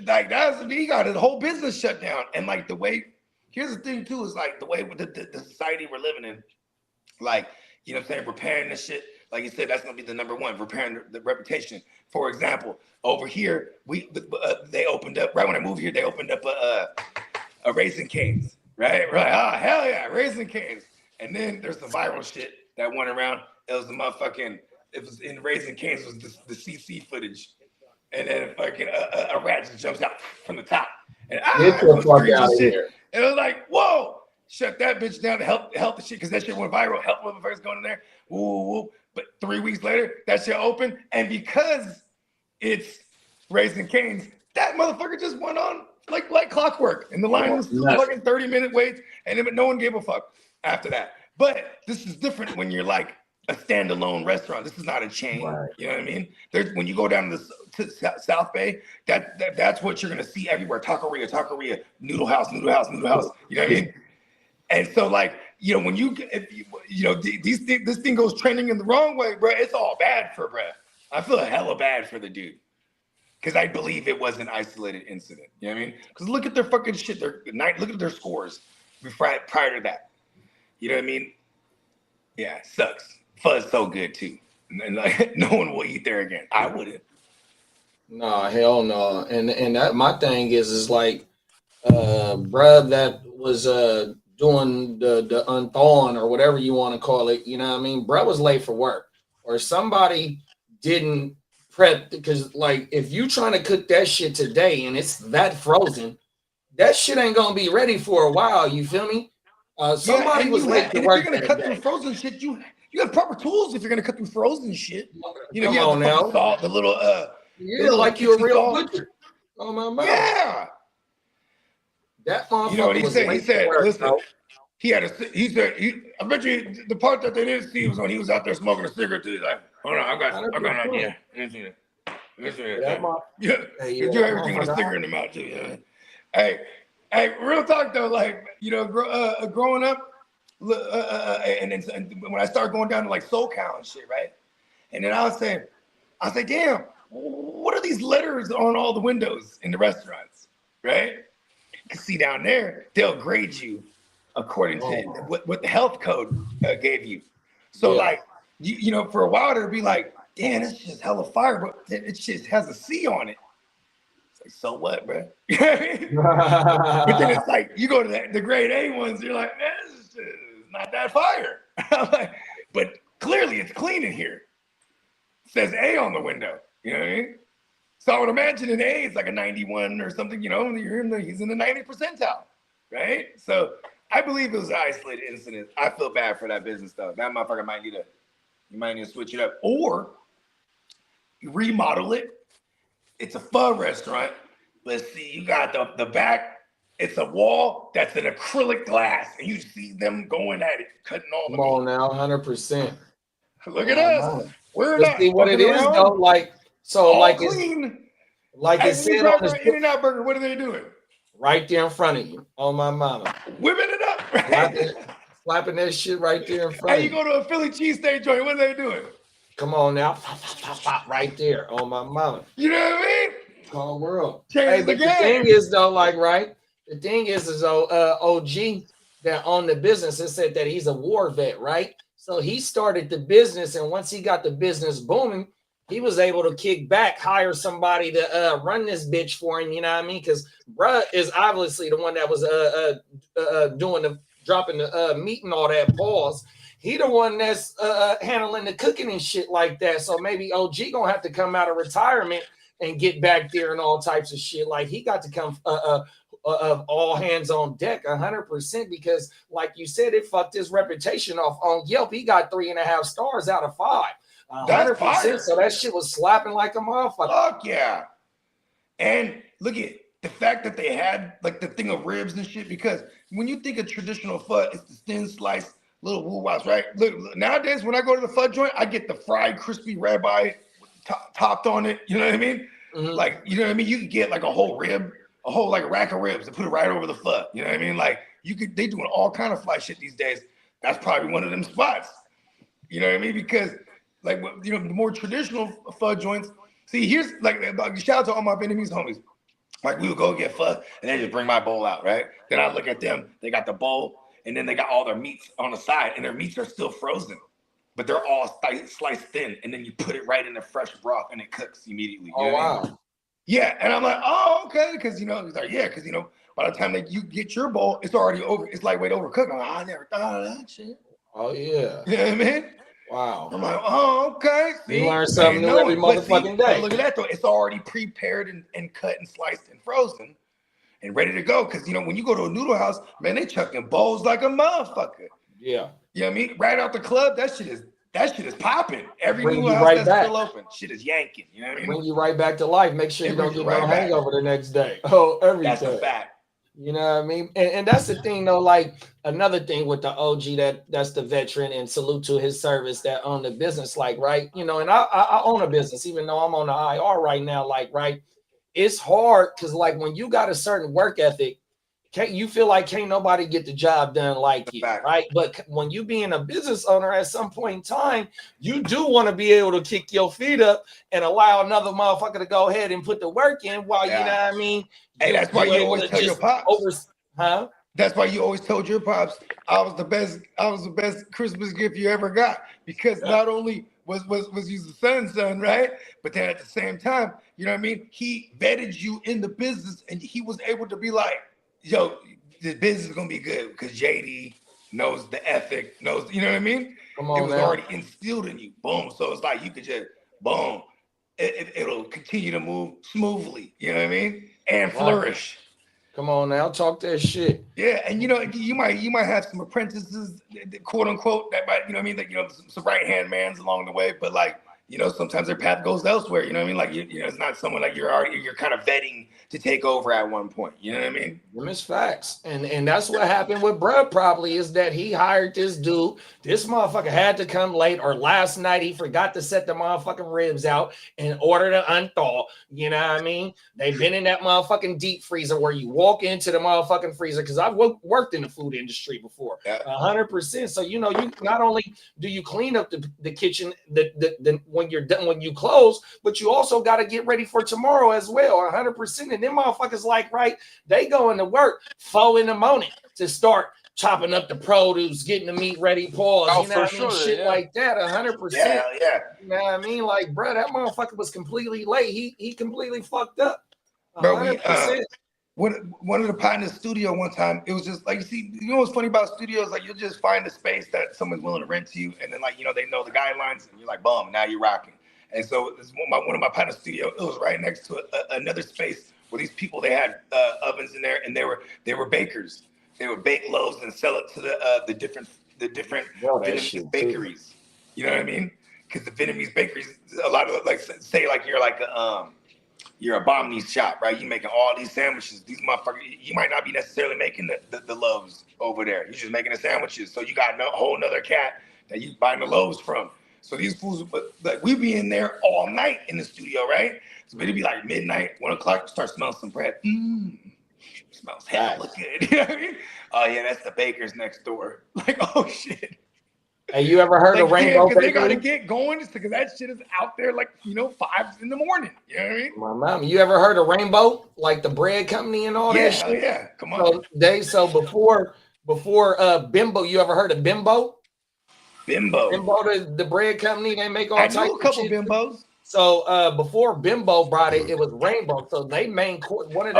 Like he got his whole business shut down, and like the way, here's the thing too, is like the way with the society we're living in, like, you know what I'm saying, repairing this shit, like you said, that's gonna be the number 1, repairing the reputation. For example, over here, they opened up, right when I moved here, they opened up a Raising Cane's, right? We're like, oh hell yeah, Raising Cane's. And then there's the viral shit that went around. It was the motherfucking, it was in Raising Cane's was the CC footage. And then fucking a rat just jumps out from the top. And Get the fuck out of here. And it was like, whoa, shut that bitch down to help the shit, because that shit went viral. Help motherfuckers going in there. Woo, woo. But 3 weeks later, that shit opened. And because it's Raising Cane's, that motherfucker just went on like clockwork. And the line was fucking 30-minute waits. And no one gave a fuck after that. But this is different when you're like a standalone restaurant. This is not a chain. Right. You know what I mean? When you go down to South Bay, that's what you're gonna see everywhere. Taqueria, noodle house. You know what I mean? And so, like, you know, when this thing goes trending in the wrong way, bro, it's all bad for bro. I feel hella bad for the dude, because I believe it was an isolated incident. You know what I mean? Because look at their fucking shit. Look at their scores prior to that. You know what I mean? Yeah, it sucks. Fuzz so good too, and like no one will eat there again. I wouldn't. No, hell no. And that my thing is like, bruh, that was doing the unthawing or whatever you want to call it. You know what I mean? Bruh was late for work, or somebody didn't prep, because like if you trying to cook that shit today and it's that frozen, that shit ain't gonna be ready for a while. You feel me? Somebody was late to work. If you're gonna cut through frozen shit, you have proper tools. If you're gonna cut through frozen shit, you know, Come you have on the now. salt, the little yeah, like you're a real butcher. Oh my man. Yeah. That motherfucker. You know what he was said? He late said, to work, listen, bro. I bet you the part that they didn't see was when he was out there smoking a cigarette too. He's like, hold on, I got an idea. Yeah, you do everything with a cigarette in the mouth too. Yeah. Hey, real talk though, like, you know, growing up, and when I started going down to like SoCal and shit, right? And then I was saying, I was like, damn, what are these letters on all the windows in the restaurants, right? You can see down there, they'll grade you according to what the health code gave you. So like, you know, for a while it'd be like, damn, it's just hella fire, but it just has a C on it. It's like, so what, bro? But then it's like, you go to the grade A ones, you're like, man, it's not that fire. Like, but clearly it's clean in here. It says A on the window, you know what I mean? So I would imagine an A is like a 91 or something, you know, he's in the 90th percentile, right? So I believe it was an isolated incident. I feel bad for that business though. That motherfucker might need to switch it up or remodel it. It's a pho restaurant. Let's see, you got the back. It's a wall that's an acrylic glass, and you see them going at it, cutting all the meat. Come on now, 100%. Look at us. We're Let's not see what it is around. though. Like so, All like clean. like Hey, it said you on grab the an In-N-Out burger. What are they doing? right there in front of you, on my mama. Whipping it up. Right? Slapping that shit right there in front Hey, of you you. go to a Philly cheesesteak joint. What are they doing? Come on now, right there on my mama. You know what I mean? Whole world. Change Hey, the but the game. thing is though, like right, the thing is OG that owned the business. It said that he's a war vet, right? So he started the business, and once he got the business booming, he was able to kick back, hire somebody to run this bitch for him. You know what I mean? Because bruh is obviously the one that was dropping the meat and all that pause. He the one that's handling the cooking and shit like that. So maybe OG gonna have to come out of retirement and get back there and all types of shit. Like he got to come of all hands on deck 100% because like you said, it fucked his reputation off on Yelp. He got 3.5 stars out of 5. 100%. So that shit was slapping like a motherfucker. Fuck yeah. And look at the fact that they had like the thing of ribs and shit, because when you think of traditional pho, it's the thin slice little woo-wows, right? Look, nowadays when I go to the pho joint, I get the fried crispy ribeye topped on it. You know what I mean? Mm-hmm. Like, you know what I mean? You could get like a whole rib, a whole like a rack of ribs and put it right over the pho. You know what I mean? Like they doing all kind of fly shit these days. That's probably one of them spots. You know what I mean? Because like, you know, the more traditional pho joints. See, here's like shout out to all my Vietnamese homies. Like we would go get pho and they just bring my bowl out, right? Then I look at them. They got the bowl and then they got all their meats on the side and their meats are still frozen, but they're all sliced thin. And then you put it right in the fresh broth and it cooks immediately. Oh, wow. Yeah. And I'm like, oh, okay. Because, you know, he's like, yeah, because, you know, by the time that you get your bowl, it's already over. It's lightweight overcooked. I'm like, I never thought of that shit. Oh, yeah. You know what I mean? Wow. I'm like, oh, okay. You learn something new every motherfucking day. Look at that, though. It's already prepared and cut and sliced and frozen and ready to go. Because, you know, when you go to a noodle house, man, they chucking bowls like a motherfucker. Yeah. You know what I mean? Right out the club, that shit is popping. Every Bring noodle you house right that's back. still open, shit is yanking. You know what I mean? Bring you right back to life. Make sure It you don't brings you get right no back. hangover the next day. Oh, everything. That's a fact. You know what I mean? And that's the thing though, like another thing with the OG that's the veteran, and salute to his service that own the business, like, right? You know, and I own a business, even though I'm on the IR right now, like, right? It's hard because like when you got a certain work ethic, you feel like can't nobody get the job done like you, right? But when you being a business owner at some point in time, you do want to be able to kick your feet up and allow another motherfucker to go ahead and put the work in while you know what I mean. Hey, that's why you always tell your pops. That's why you always told your pops, I was the best Christmas gift you ever got, because not only was you the son, right? But then at the same time, you know what I mean? He vetted you in the business, and he was able to be like, yo, the business is gonna be good because JD knows the ethic, knows, you know what I mean? Come on, it was man. already instilled in you. Boom. So it's like you could just boom. It'll continue to move smoothly, you know what I mean? And flourish. Come on now, talk that shit. Yeah, and you know, you might have some apprentices, quote unquote, that might, you know what I mean, that, you know, some right hand mans along the way, but like, you know, sometimes their path goes elsewhere. You know what I mean? Like, you know, it's not someone like you're kind of vetting to take over at one point. You know what I mean? It's facts. And that's what happened with Bruh probably, is that he hired this dude. This motherfucker had to come late, or last night he forgot to set the motherfucking ribs out in order to unthaw. You know what I mean? They've been in that motherfucking deep freezer where you walk into the motherfucking freezer, because I've worked in the food industry before. 100%. So, you know, you not only do you clean up the kitchen, when you're done, when you close, but you also got to get ready for tomorrow as well, 100%. And them motherfuckers like, right, they go into work 4 in the morning to start chopping up the produce, getting the meat ready, pause, Oh, you know for what I mean? sure, Shit yeah. like that, 100%. Yeah, yeah. You know what I mean? Like, bro, that motherfucker was completely late. He completely fucked up. Bro, we 100%. one of the partners studio one time, it was just like, you see, you know what's funny about studios? Like, you'll just find a space that someone's willing to rent to you, and then, like, you know, they know the guidelines, and you're like, boom, now you're rocking. And so this one of my partners studio, it was right next to another space where these people, they had ovens in there, and they were bakers. They would bake loaves and sell it to the different Vietnamese bakeries. You know what I mean? Because the Vietnamese bakeries, a lot of, like, say like you're like you're a Balinese shop, right? You're making all these sandwiches. These motherfuckers, you might not be necessarily making the loaves over there. You're just making the sandwiches. So you got a whole nother cat that you buying the loaves from. So these fools, like, we be in there all night in the studio, right? So it'd be like midnight, 1 o'clock, start smelling some bread. Smells hella good. You know what I mean? Oh yeah, that's the bakers next door. Like, oh shit. Hey, you ever heard of Rainbow Because they Bakery? gotta get going, because that shit is out there, like, you know, 5 in the morning. You know what I mean? My mom, you ever heard of Rainbow, like the bread company and all that shit? Yeah, come on. So before Bimbo, you ever heard of Bimbo? Bimbo, the bread company, they make all I types knew a of couple shit. Bimbos. So before Bimbo brought it, it was Rainbow. So one of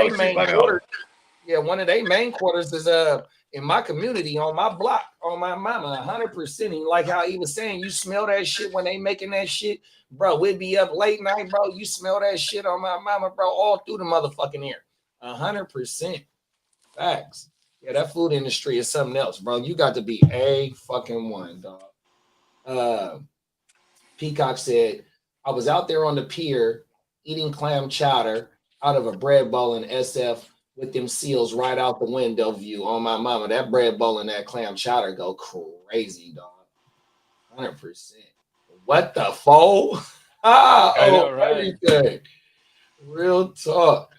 their main quarters is in my community, on my block, on my mama, 100%. And like how he was saying, you smell that shit when they making that shit, bro. We'd be up late night, bro. You smell that shit on my mama, bro, all through the motherfucking air. 100%. Facts. Yeah, that food industry is something else, bro. You got to be a fucking one, dog. Peacock said, I was out there on the pier eating clam chowder out of a bread bowl in SF with them seals right out the window view on my mama. That bread bowl and that clam chowder go crazy, dog. 100%. What the fuck? I know, right? Everything. Real talk.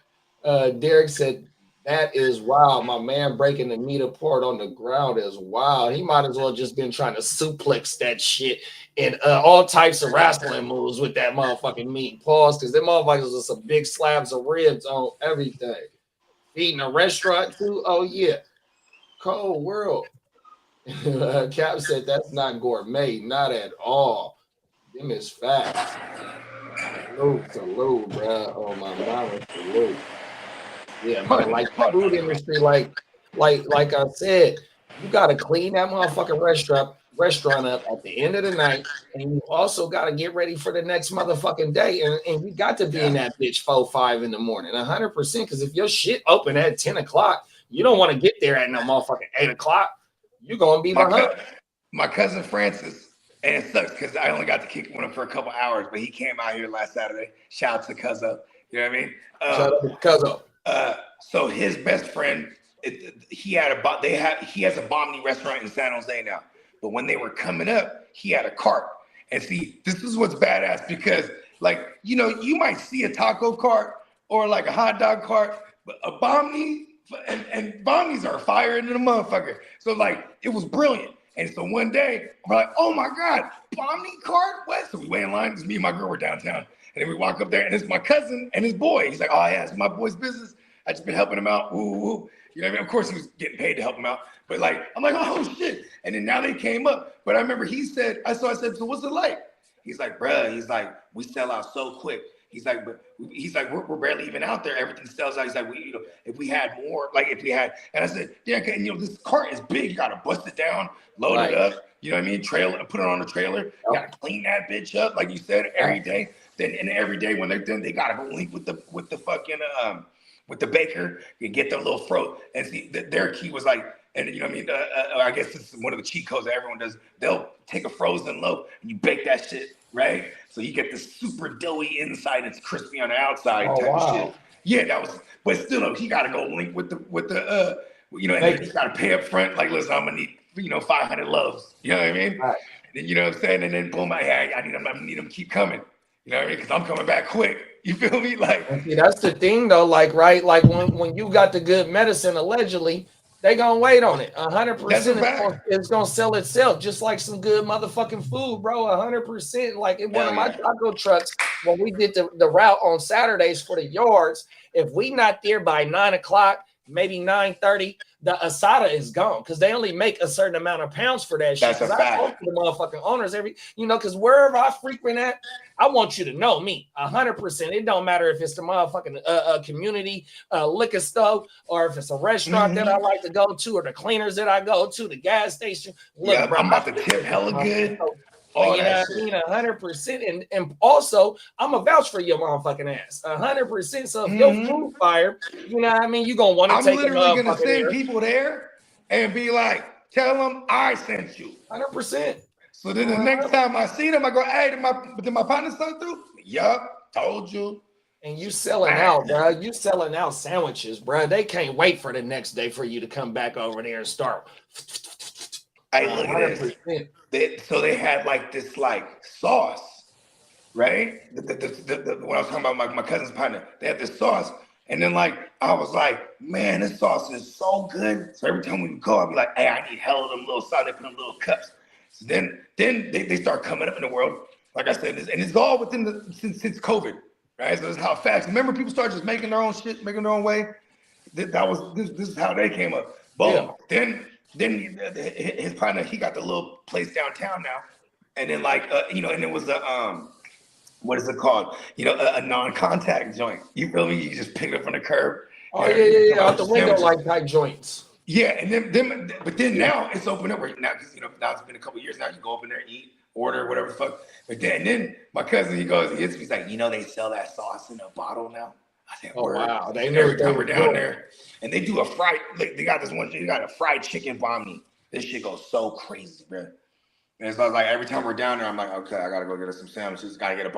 Derek said, that is wild. My man breaking the meat apart on the ground is wild. He might as well just been trying to suplex that shit and all types of wrestling moves with that motherfucking meat. Pause, because them motherfuckers are some big slabs of ribs on everything. Eating a restaurant too? Oh yeah. Cold world. Cap said that's not gourmet, not at all. Them is facts. Salute, bro. Oh my mama, salute. Yeah, man. Like the food industry, like I said, you gotta clean that motherfucking restaurant up at the end of the night, and you also gotta get ready for the next motherfucking day. And you got to be in that bitch 4-5 in the morning, 100%. Because if your shit open at 10 o'clock, you don't want to get there at no motherfucking 8 o'clock. You're gonna be behind. My cousin Francis, and it sucks because I only got to kick it with him for a couple hours, but he came out here last Saturday. Shout out to Cuzzo. You know what I mean? Shout out to Cuzzo. So his best friend, he has a Bomni restaurant in San Jose now. But when they were coming up, he had a cart. And see, this is what's badass, because, like, you know, you might see a taco cart or like a hot dog cart, but a Bomni, and Bomnis are fire into the motherfucker. So, like, it was brilliant. And so one day, we're like, oh my God, Bomni cart? What? So we wait in line, because me and my girl were downtown. And then we walk up there, and it's my cousin and his boy. He's like, oh yeah, it's my boy's business. I just been helping him out. Woo, woo, woo. You know what I mean? Of course, he was getting paid to help him out. But, like, I'm like, oh shit. And then now they came up. But I remember he said, I said, so what's it like? He's like, bruh, he's like, we sell out so quick. He's like, we're barely even out there. Everything sells out. He's like, if we had more, and I said, yeah, and this cart is big. You gotta bust it down, load it up. You know what I mean? Trailer, put it on the trailer. You gotta clean that bitch up, like you said, every day. Then and every day when they're done, they gotta go link with the fucking with the baker and get their little fro. And see, their key was like, and you know what I mean? I guess this is one of the cheat codes that everyone does. They'll take a frozen loaf and you bake that shit, right? So you get this super doughy inside, it's crispy on the outside type of shit. Yeah, but still, he got to go link with the you know, and then he's got to pay up front. Like, listen, I'm gonna need 500 loaves. You know what I mean? Right. And you know what I'm saying? And then boom, I need them to keep coming. You know what I mean? Because I'm coming back quick. You feel me? Like, see, that's the thing though. Like, right? Like when you got the good medicine, allegedly, They gonna wait on it. 100%. That's a fact. It's gonna sell itself, just like some good motherfucking food, bro. 100%. Like in one of my taco trucks, when we did the route on Saturdays for the yards, if we not there by 9 o'clock, maybe 9:30, the asada is gone because they only make a certain amount of pounds for that shit. That's a I fact. talk to the motherfucking owners because wherever I frequent at, I want you to know me 100%. It don't matter if it's the motherfucking community liquor store or if it's a restaurant that I like to go to or the cleaners that I go to, the gas station. Look, bro, I'm about to tip hella good. All you know what I mean? 100%. And also, I'm a vouch for your motherfucking ass. 100%. So if your food fire, you know what I mean? You're going to want to take I'm literally going to send there. people there and be like, tell them I sent you. 100%. So then the next time I see them, I go, hey, did my partner sell through? Yup, told you. And you selling out, bro. You selling out sandwiches, bro. They can't wait for the next day for you to come back over there and start. Hey, look at this. So they had like this like sauce, right? When I was talking about my cousin's partner, they had this sauce. And then like, I was like, man, this sauce is so good. So every time we would go, I'd be like, hey, I need hell of them little sauce. They put in little cups. So then they start coming up in the world. Like I said, and it's all within since COVID, right? So this is how fast. Remember, people started just making their own shit, making their own way. This is how they came up. Boom. Yeah. Then his partner, he got the little place downtown now, and then like and it was a what is it called? A non-contact joint. You feel me? You just pick it up on the curb. Oh yeah, out the window like type joints. Yeah, and then now it's open up right now because now it's been a couple years now. You go up in there, eat, order, whatever the fuck. But then my cousin he's like, they sell that sauce in a bottle now. I said, oh wow, they never come down there, and they do a fried. Like, they got this one. They got a fried chicken banh. This shit goes so crazy, bro. And so I was like, every time we're down there, I'm like, okay, I gotta go get us some sandwiches. Gotta get a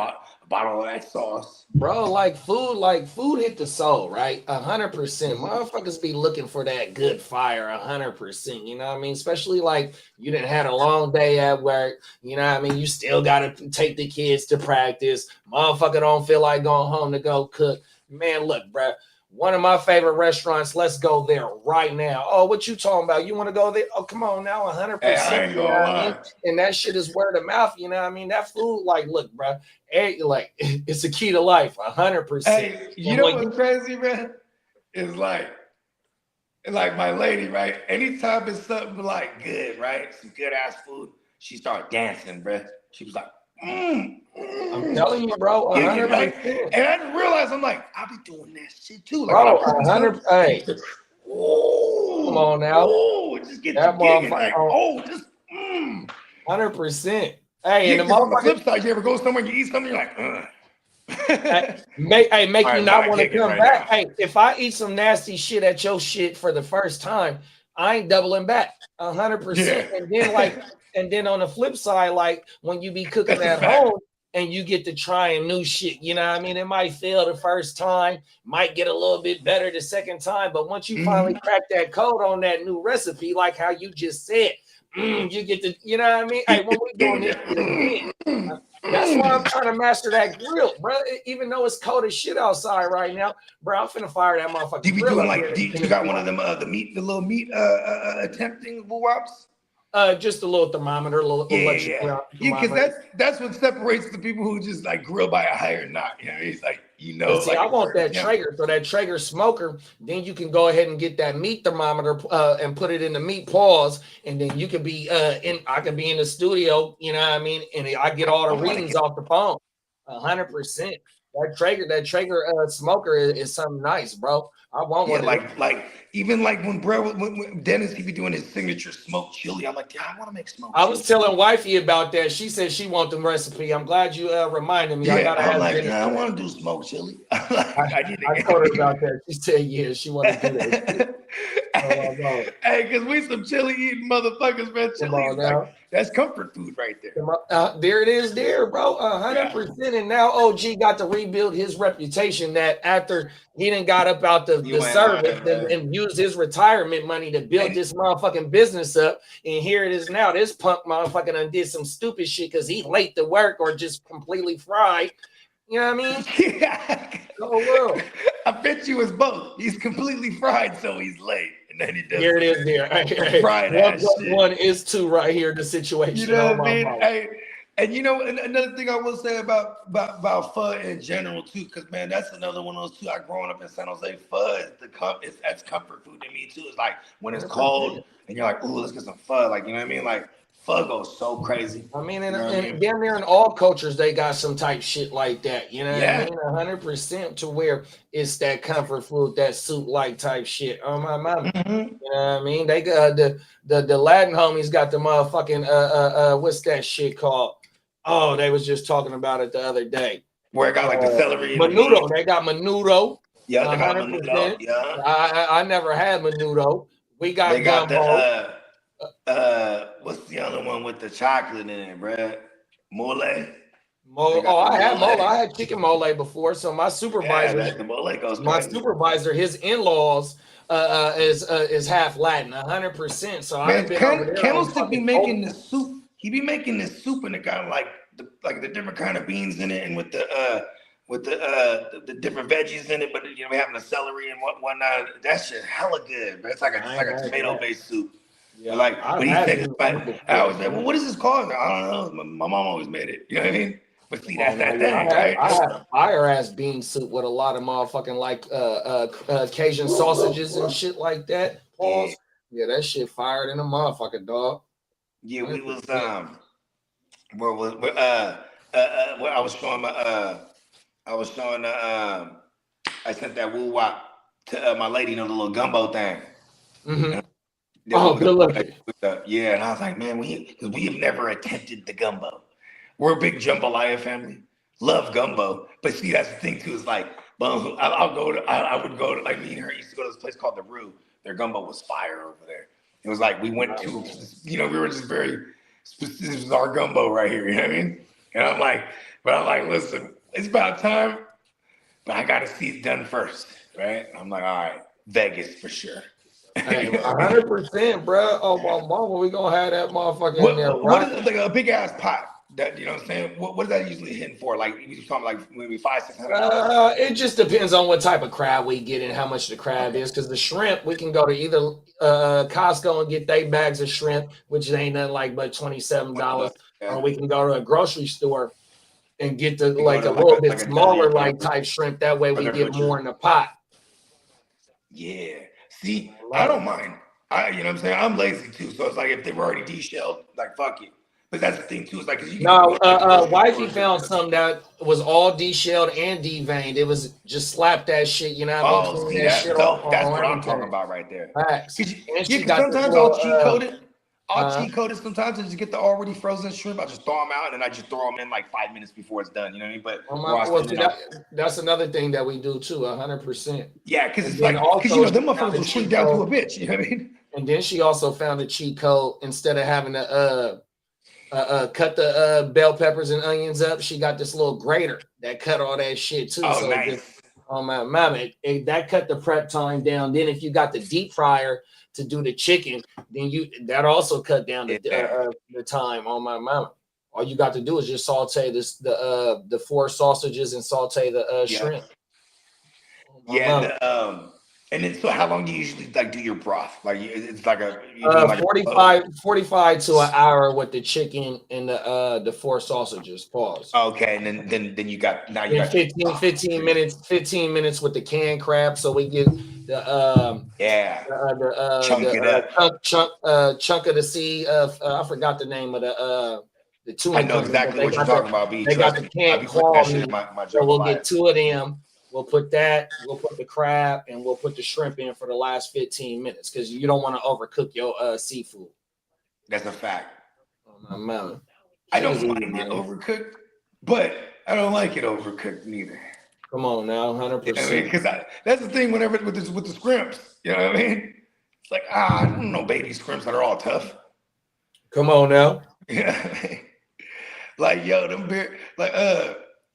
bottle of that sauce, bro. Like food hit the soul, right? 100%. Motherfuckers be looking for that good fire, 100%. You know what I mean? Especially like you didn't had a long day at work. You know what I mean? You still gotta take the kids to practice. Motherfucker don't feel like going home to go cook. Man, look, bro. One of my favorite restaurants. Let's go there right now. Oh, what you talking about? You want to go there? Oh, come on now, 100%. Hey, you know what I mean? And that shit is word of mouth. You know what I mean? That food, like, look, bro. Like, it's a key to life, 100%. Hey, you know what's crazy, man? It's like my lady, right? Anytime it's something like good, right? Some good ass food, she start dancing, bro. She was like, I'm telling you, bro, 100%. And I didn't realize, I'm like, I'll be doing that shit too. Like, bro, 100%. Hey, come on now. Oh, just get that motherfucker. Like, 100%. Hey, and the on the flip side, you ever go somewhere, you eat something, you're like, make right, you not want to come back. Hey, if I eat some nasty shit at your shit for the first time, I ain't doubling back 100%. Yeah. And then and then on the flip side, like when you be cooking at home and you get to trying new shit, you know what I mean? It might fail the first time, might get a little bit better the second time, but once you finally crack that code on that new recipe, like how you just said, you get to, you know what I mean? Hey, when we doing this shit again, that's why I'm trying to master that grill, bro. Even though it's cold as shit outside right now, bro, I'm finna fire that motherfucker. You be doing like, you got one of them, the little meat attempting wops? Just a little thermometer, a little electric. Yeah, because that's what separates the people who just like grill by a higher knot. You know, it's like, see, like, I want that Traeger, so that Traeger smoker. Then you can go ahead and get that meat thermometer and put it in the meat paws, and then you can be I can be in the studio. You know what I mean? And I get all the readings off the phone. 100%. That Traeger smoker is something nice, bro. I want one. Even when Dennis, he be doing his signature smoked chili. I'm like, yeah, I want to make smoked. I was telling wifey about that. She said she want the recipe. I'm glad you reminded me. Yeah, I want to do smoked chili. I told her about that. She said, yeah, she want to do that. Hey, because we some chili eating motherfuckers, man. Chili that's comfort food right there. There it is, there, bro. 100%. Yeah. And now OG got to rebuild his reputation that after he done got up out the service and used his retirement money to build this motherfucking business up. And here it is now. This punk motherfucking undid some stupid shit because he late to work or just completely fried. You know what I mean? Yeah. Oh, well. I bet you it's both. He's completely fried, so he's late. And then he does Here it is there. fried One ass plus shit. one is two right here, the situation. You know on what I my mean? mouth. Hey, and you know, and another thing I will say about pho in general too, because man, that's another one of those two. I growing up in San Jose, pho is that's comfort food to me too. It's like when it's cold and you're like, ooh, let's get some pho. Like, you know what I mean? Like pho goes so crazy. I mean, You know what I mean? damn near in all cultures, they got some type shit like that. You know what Yeah. I mean? 100% to where it's that comfort food, that soup-like type shit. Oh my mama. Mhm. You know what I mean? They got the Latin homies got the motherfucking what's that shit called? Oh, they was just talking about it the other day. Where it got like the celery and the menudo. meat. They got menudo. Yeah, they got 100%. menudo. Yeah. I never had menudo. We got They got gumbo. what's the other one with the chocolate in it, bruh? Mole. I had mole. I had chicken mole before. So my supervisor, Yeah, the mole goes my crazy. supervisor, his in-laws is half Latin, 100%. So I've been over there. Candlestick be making the soup. He be making this soup and it got like the different kind of beans in it, and with the different veggies in it, but you know, we having the celery and whatnot. That shit hella good, but it's like a tomato-based soup. Yeah, But he said, I was like, well, what is this called? I don't know. My mom always made it. You know what I mean? But see, that's that thing, right? I had fire ass bean soup with a lot of motherfucking like Cajun sausages and shit like that. Pause. Yeah, that shit fired in a motherfucking dog. Yeah, we was where I was showing I sent that woo wop to my lady, you know, the little gumbo thing. Mm-hmm. Oh, good luck. Yeah, and I was like, man, we have never attempted the gumbo. We're a big jambalaya family. Love gumbo. But see, that's the thing too, is like, I would go to, like, me and her used to go to this place called The Rue. Their gumbo was fire over there. It was like we went to, you know, we were just very specific. This is our gumbo right here, you know what I mean? And I'm like, listen, it's about time, but I gotta see it done first, right? I'm like, all right, Vegas for sure. Hey, 100%, bro. Oh, my mama, we gonna have that motherfucker in there. What is like a big ass pot? That, you know what I'm saying? What is that usually hitting for? Like, you talking like maybe $500-$600? It just depends on what type of crab we get and how much the crab is. Because the shrimp, we can go to either Costco and get their bags of shrimp, which ain't nothing like but $27, or we can go to a grocery store and get the like a little bit smaller like type shrimp. That way we get more in the pot. Yeah. See, I don't mind. You know what I'm saying? I'm lazy too, so it's like if they were already de-shelled, like fuck it. But that's the thing too. It's like wifey found something that was all de-shelled and de-veined. It was just slap that shit, you know what I mean? See, that's dope. That's what I'm talking about right there. Facts. Because sometimes I'll cheat code it sometimes and just get the already frozen shrimp. I just throw them out and I just throw them in like 5 minutes before it's done. You know what I mean? But that's another thing that we do too, 100%. Yeah, because it's like, because you know, them motherfuckers will shrink down to a bitch. You know what I mean? And then she also found a cheat code. Instead of having to cut the bell peppers and onions up, she got this little grater that cut all that shit too. Oh, nice. My mama, that cut the prep time down. Then if you got the deep fryer to do the chicken, then that also cut down the time on my mama. All you got to do is just saute the 4 sausages and saute the shrimp. And then, so how long do you usually like do your broth? Like it's like a 45 to an hour with the chicken and the 4 sausages. Pause. Okay, and then you got 15 minutes with the canned crab. So we get the chunk of the sea of I forgot the name of the tuna. I know exactly what you're talking about. They got the canned claw. So we'll get 2 of them. We'll put the crab, and we'll put the shrimp in for the last 15 minutes because you don't want to overcook your seafood. That's a fact. Oh, my mama. I don't mind it overcooked, but I don't like it overcooked neither. Come on now, 100%. You know what I mean? Because that's the thing whenever with the scrimps. You know what I mean? It's like, I don't know baby scrimps that are all tough. Come on now. Yeah. Like, yo, them beer, like,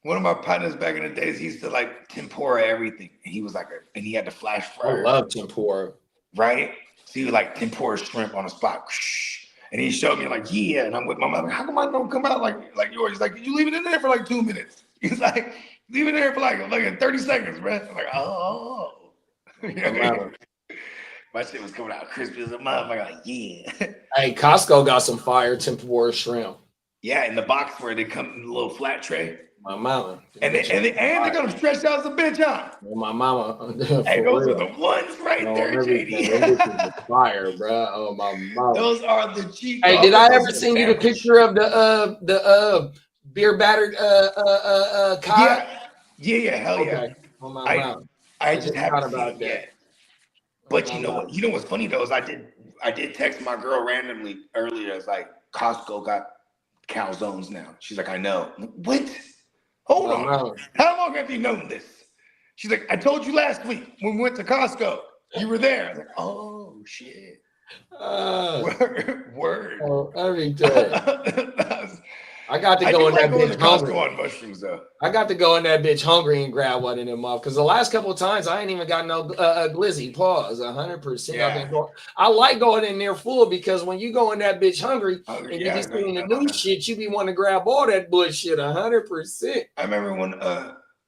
one of my partners back in the days, he used to like tempura everything. And he was like, and he had the flash fryer. I love tempura. Right? So he was like tempura shrimp on the spot. And he showed me like, yeah. And I'm with my mother, how come I don't come out like yours? He's like, you leave it in there for like 2 minutes. He's like, leave it in there for like 30 seconds, bro. I'm like, oh. You know what I mean? My shit was coming out crispy as a motherfucker. Like, yeah. Hey, Costco got some fire tempura shrimp. Yeah, in the box where they come in a little flat tray. My mama. And they got them stretched out as a bitch, huh? My mama. Hey, those are the ones right there, JD. Fire, bro. Oh, my mama. Those are the cheap. Hey, did I ever send you the picture of the beer battered cod? Yeah, hell yeah. Okay. Oh, my mama. I just haven't seen about it that. yet. But you know what? You know what's funny though is I did text my girl randomly earlier. It's like Costco got calzones now. She's like, I know. What? Hold on. How long have you known this? She's like, I told you last week when we went to Costco. You were there. I was like, oh shit. Word. Oh, everything. I got to go in that bitch hungry. On mushrooms, though. I got to go in that bitch hungry and grab one of them off because the last couple of times I ain't even got no glizzy. Pause. 100%. Yeah. I like going in there full because when you go in that bitch hungry and you be seeing the new shit, you be wanting to grab all that bullshit. 100%. I remember when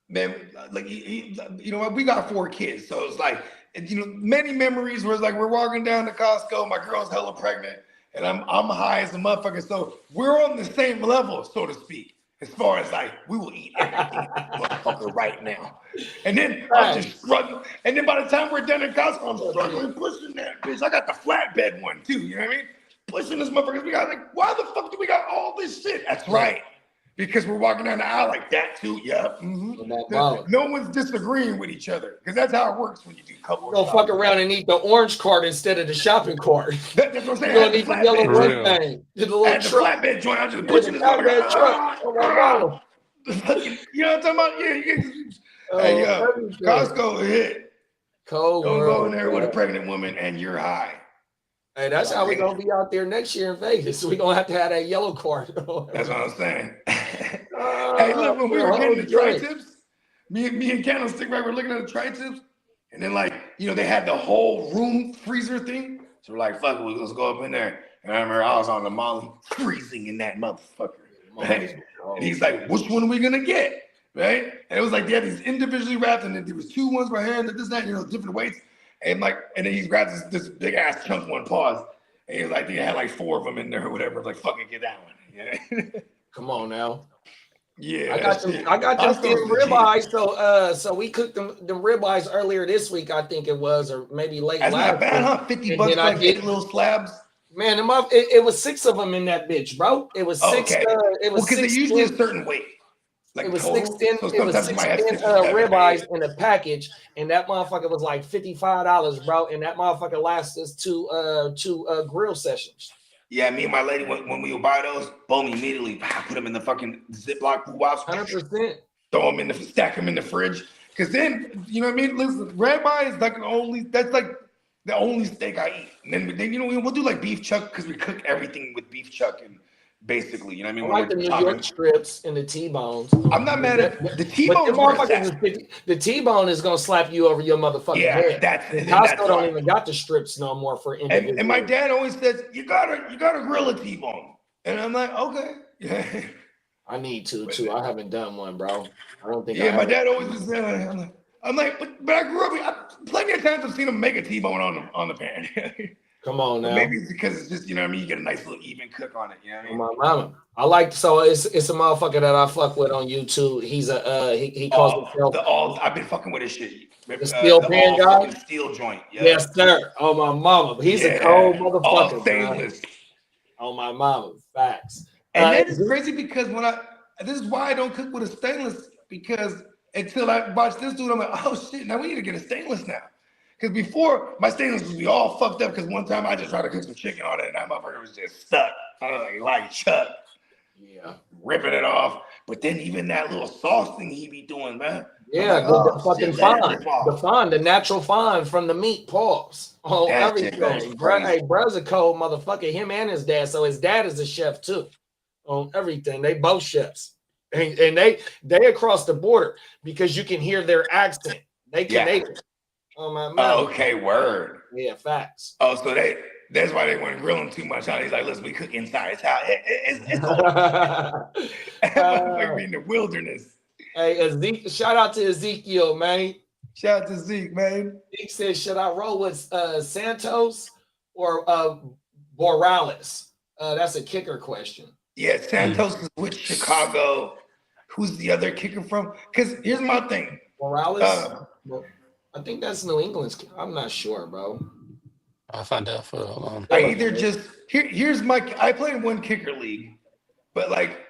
man, like you know what, we got 4 kids, so it's like, you know, many memories where it's like we're walking down to Costco, my girl's hella pregnant. And I'm high as a motherfucker. So we're on the same level, so to speak, as far as like, we will eat everything, motherfucker, right now. And then I'm just struggling. And then by the time we're done at Costco, I'm struggling pushing that bitch. I got the flatbed one too, you know what I mean? Pushing this motherfucker. We got like, why the fuck do we got all this shit? That's right. Because we're walking down the aisle like that too. Yeah. Mm-hmm. No one's disagreeing with each other because that's how it works when you do couple. Go fuck around and eat the orange cart instead of the shopping cart. That's what I'm saying. You're gonna eat the yellow one thing. The little flatbed joint. I'm just pushing this motherfucker. Truck. Oh my God. You know what I'm talking about? Yeah. Hey, Costco hit. Cold. Don't go in there with a pregnant woman and you're high. Hey, that's how we're gonna be out there next year in Vegas. We're gonna have to have that yellow card. That's what I'm saying. Hey, look, when we were getting the tri-tips, me and Candlestick, right, we're looking at the tri-tips, and then like, you know, they had the whole room freezer thing. So we're like, fuck it, let's go up in there. And I remember I was on the Molly freezing in that motherfucker. Right? And he's like, which one are we gonna get? Right? And it was like they had these individually wrapped, and then there was 2 ones right here, and this, that, you know, different weights. And like, and then he grabs this big ass chunk one, pause. And he was like, they had like 4 of them in there or whatever. Like, fucking get that one. Yeah. Come on now. Yeah. I got them ribeyes. So we cooked them ribeyes earlier this week, I think it was, or maybe late That's last not bad, huh? 50 bucks for like 8 little slabs. Man, it was 6 of them in that bitch, bro. It was 6. Okay. It was because they usually a certain weight. Like it was total. 6 10. So It was 6 ribeyes in a package, and that motherfucker was like $55, bro. And that motherfucker lasts us two grill sessions. Yeah, me and my lady when we would buy those, boom, immediately put them in the fucking Ziploc food box. 100%. Throw them stack them in the fridge. Because then, you know what I mean? Listen, ribeye is like that's like the only steak I eat. And then you know, we'll do like beef chuck because we cook everything with beef chuck and basically, you know what I mean? I like the New York strips and the T-bones. I'm not mad at the T-bone. The T-bone is gonna slap you over your motherfucking head. Costco don't even got the strips no more for individuals. And my dad always says you gotta grill a T-bone, and I'm like, okay. I need to too. I haven't done one, bro. I don't think. Yeah, my dad always was saying. I'm like, but I grew up. Plenty of times I've seen him make a T-bone on the pan. Come on now. Maybe it's because it's just, you know what I mean, you get a nice little even cook on it, you know what I mean? My mama. I like, so it's a motherfucker that I fuck with on YouTube. He's he calls himself I've been fucking with his shit. The steel pan guy? Steel joint. Yeah. Yes, sir. Oh my mama. He's a cold motherfucker. All stainless. Oh my mama. Facts. And that is crazy because this is why I don't cook with a stainless, because until I watch this dude, I'm like, oh shit, now we need to get a stainless now. Because before, my stainless would be all fucked up because one time I just tried to cook some chicken on it and that motherfucker was just stuck. I was like Chuck. Yeah. Ripping it off. But then even that little sauce thing he be doing, man. Yeah, the fucking fine. The natural fine from the meat, pause. Oh, everything. Hey, bro's a cold motherfucker. Him and his dad. So his dad is a chef too. On everything. They both chefs. And they across the border because you can hear their accent. They Canadian. Oh, my mouth. Oh, okay, word. Yeah, facts. Oh, so that's why they weren't grilling too much. He's like, listen, we cook inside his house. It's like we in the wilderness. Hey, shout out to Ezekiel, man. Shout out to Zeke, man. Zeke says, should I roll with Santos or Morales? That's a kicker question. Yeah, Santos is with Chicago. Who's the other kicker from? Because here's my thing. Morales? I think that's New England's. I'm not sure, bro. I'll find out for hold on. I either just here's my I play in one kicker league, but like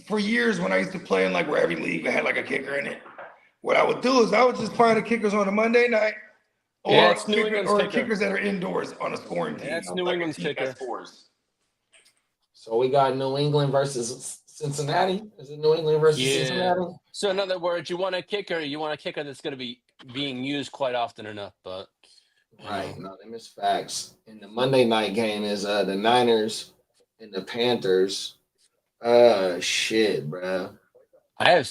for years when I used to play in like where every league had like a kicker in it, what I would do is I would just find the kickers on a Monday night or, kickers that are indoors on a scoring team. That's New England's kicker. So we got New England versus Cincinnati. Is it New England versus Cincinnati? So in other words, you want a kicker that's going to be being used quite often enough, but right. No, them is facts. And the Monday night game is the Niners and the Panthers. Shit, bro. I have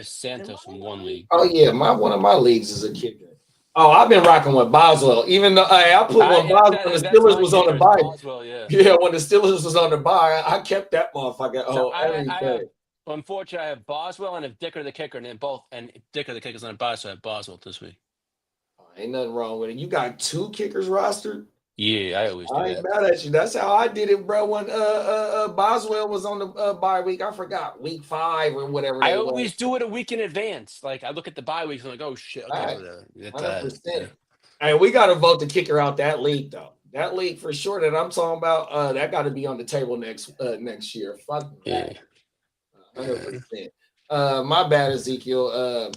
Santos in one league. Oh yeah, one of my leagues is a kicker. Oh, I've been rocking with Boswell. Even though I put when the Steelers was on the bye. Boswell, yeah, when the Steelers was on the bye, I kept that motherfucker. So unfortunately, I have Boswell and if Dicker the kicker, and Dicker the kicker's on the bye, so I have Boswell this week. Ain't nothing wrong with it. You got 2 kickers rostered? Yeah, I always do I ain't mad at you. That's how I did it, bro. When Boswell was on the bye week, I forgot week 5 or whatever. I always do it a week in advance. Like I look at the bye weeks and I'm like, oh shit, okay, 100%. Hey, we got to vote the kicker out that league though. That league for sure that I'm talking about. That got to be on the table next year. Fuck that. 100%. My bad, Ezekiel.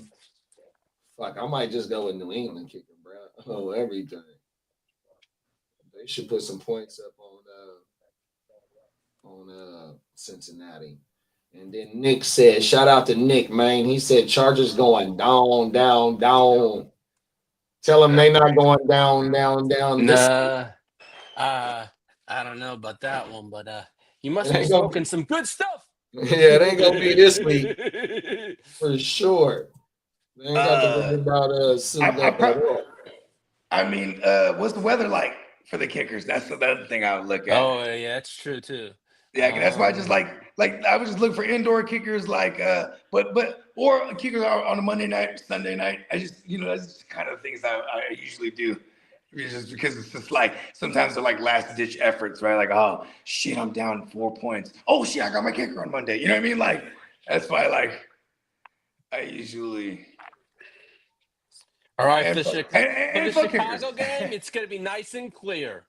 Fuck, I might just go with New England kicker, bro. Oh, everything. They should put some points up on Cincinnati. And then Nick said, shout out to Nick, man. He said Chargers going down, down, down. Tell them they not going down, down, down. Nah, I don't know about that one, but you must be smoking some good stuff. Yeah, it ain't gonna be this week for sure. They ain't got to worry about suiting up at all. I mean, what's the weather like for the kickers? That's the other thing I would look at. Oh yeah, that's true too. Yeah, that's why I just like I would just look for indoor kickers, or kickers on a Monday night, Sunday night. I just that's just kind of things I usually do, just because it's just like sometimes they're like last ditch efforts, right? Like, oh shit, I'm down 4 points. Oh shit, I got my kicker on Monday. You know what I mean? Like that's why I usually. All right, for the Chicago game, it's going to be nice and clear.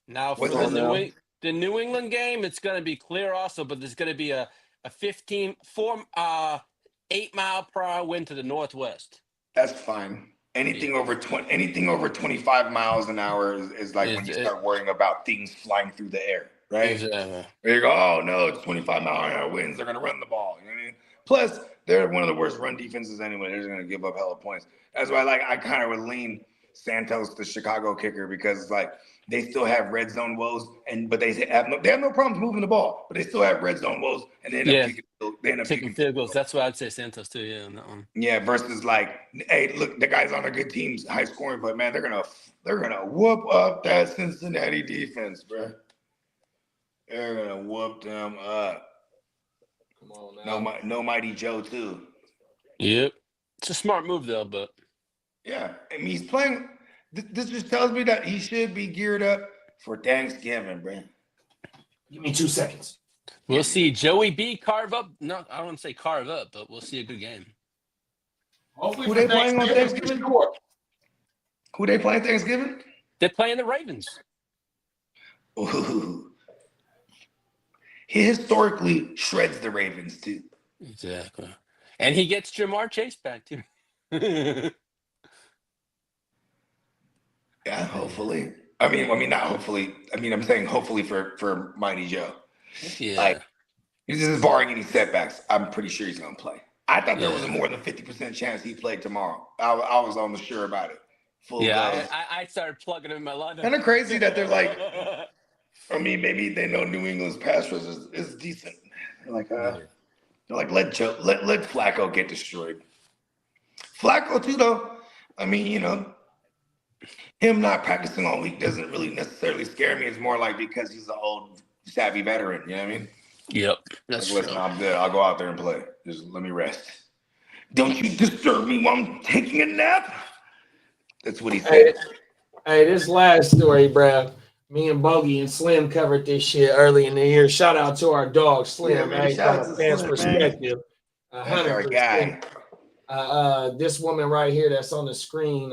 Now for the New England game, it's going to be clear also, but there's going to be a 8-mile-per-hour wind to the northwest. That's fine. Anything over 25 miles an hour is like when you start worrying about things flying through the air, right? Exactly. Where you go, oh no, it's 25-mile-an-hour winds. They're going to run the ball. You know what I mean? Plus, they're one of the worst run defenses anyway. They're just going to give up hella points. That's why I kind of would lean Santos, the Chicago kicker, because it's like they still have red zone woes, but they have no problems moving the ball, but they still have red zone woes, and they end up kicking field goals. That's why I'd say Santos too. Yeah, on that one. Yeah, versus like, hey, look, the guys on a good team's high scoring, but man, they're gonna whoop up that Cincinnati defense, bro. They're gonna whoop them up. Come on now. No Mighty Joe too. Yep, it's a smart move though, but. Yeah, I mean, he's playing. This just tells me that he should be geared up for Thanksgiving, bro. Give me 2 seconds. We'll see Joey B carve up. No, I don't want to say carve up, but we'll see a good game. Hopefully, who they playing on Thanksgiving? Who they playing Thanksgiving? They're playing the Ravens. Ooh. He historically shreds the Ravens too. Exactly, and he gets Jamar Chase back too. Yeah, hopefully. I mean, not hopefully. I mean, I'm saying hopefully for Mighty Joe. Yeah. Like, this is barring any setbacks. I'm pretty sure he's gonna play. I thought there was a more than 50% chance he played tomorrow. I was almost sure about it. I started plugging him in my lineup. Kind of crazy that they're like. I mean, maybe they know New England's pass rush is decent. They're like, let Flacco get destroyed. Flacco too, though. I mean, him not practicing all week doesn't really necessarily scare me. It's more like because he's an old, savvy veteran. You know what I mean? Yep. That's listen, I'm good. I'll go out there and play. Just let me rest. Don't you disturb me while I'm taking a nap. That's what he said. Hey, this last story, bro. Me and Bogey and Slim covered this shit early in the year. Shout out to our dog Slim, man. From a fan's perspective. That's our guy. This woman right here that's on the screen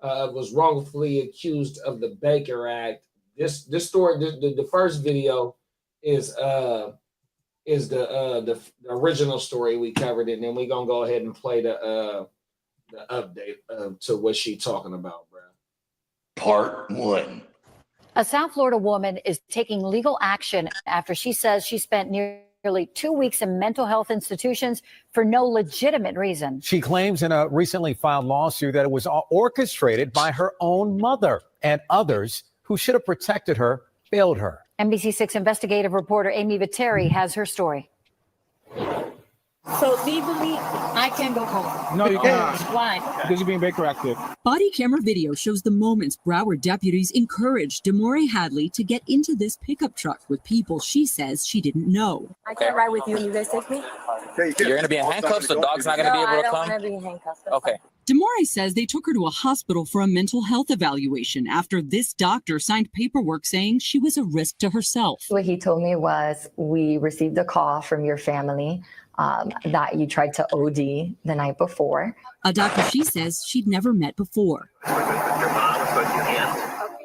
was wrongfully accused of the Baker Act. This story, the first video is the original story we covered it, and then we're gonna go ahead and play the update to what she's talking about, bro. Part 1. A South Florida woman is taking legal action after she says she spent nearly 2 weeks in mental health institutions for no legitimate reason. She claims in a recently filed lawsuit that it was orchestrated by her own mother and others who should have protected her, failed her. NBC6 investigative reporter Amy Viteri has her story. So legally, I can go home. No, you cannot. Why? Because you're being Baker active. Body camera video shows the moments Broward deputies encouraged Demore Hadley to get into this pickup truck with people she says she didn't know. I can't ride with you. You guys take me? You're going to be in handcuffs. The dog's not going to be able to come? I don't want to be in handcuffs. Okay. Demore says they took her to a hospital for a mental health evaluation after this doctor signed paperwork saying she was a risk to herself. What he told me was, we received a call from your family that you tried to OD the night before. A doctor she says she'd never met before.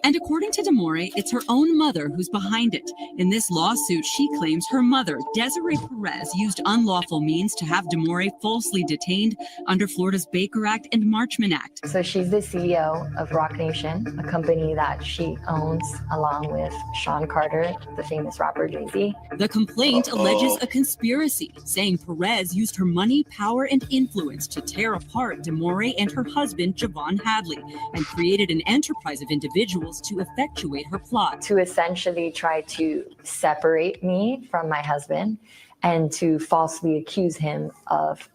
And according to Demore, it's her own mother who's behind it. In this lawsuit, she claims her mother, Desiree Perez, used unlawful means to have Demore falsely detained under Florida's Baker Act and Marchman Act. So she's the CEO of Rock Nation, a company that she owns along with Sean Carter, the famous rapper Jay-Z. The complaint alleges a conspiracy, saying Perez used her money, power, and influence to tear apart Demore and her husband, Javon Hadley, and created an enterprise of individuals to effectuate her plot. To essentially try to separate me from my husband and to falsely accuse him of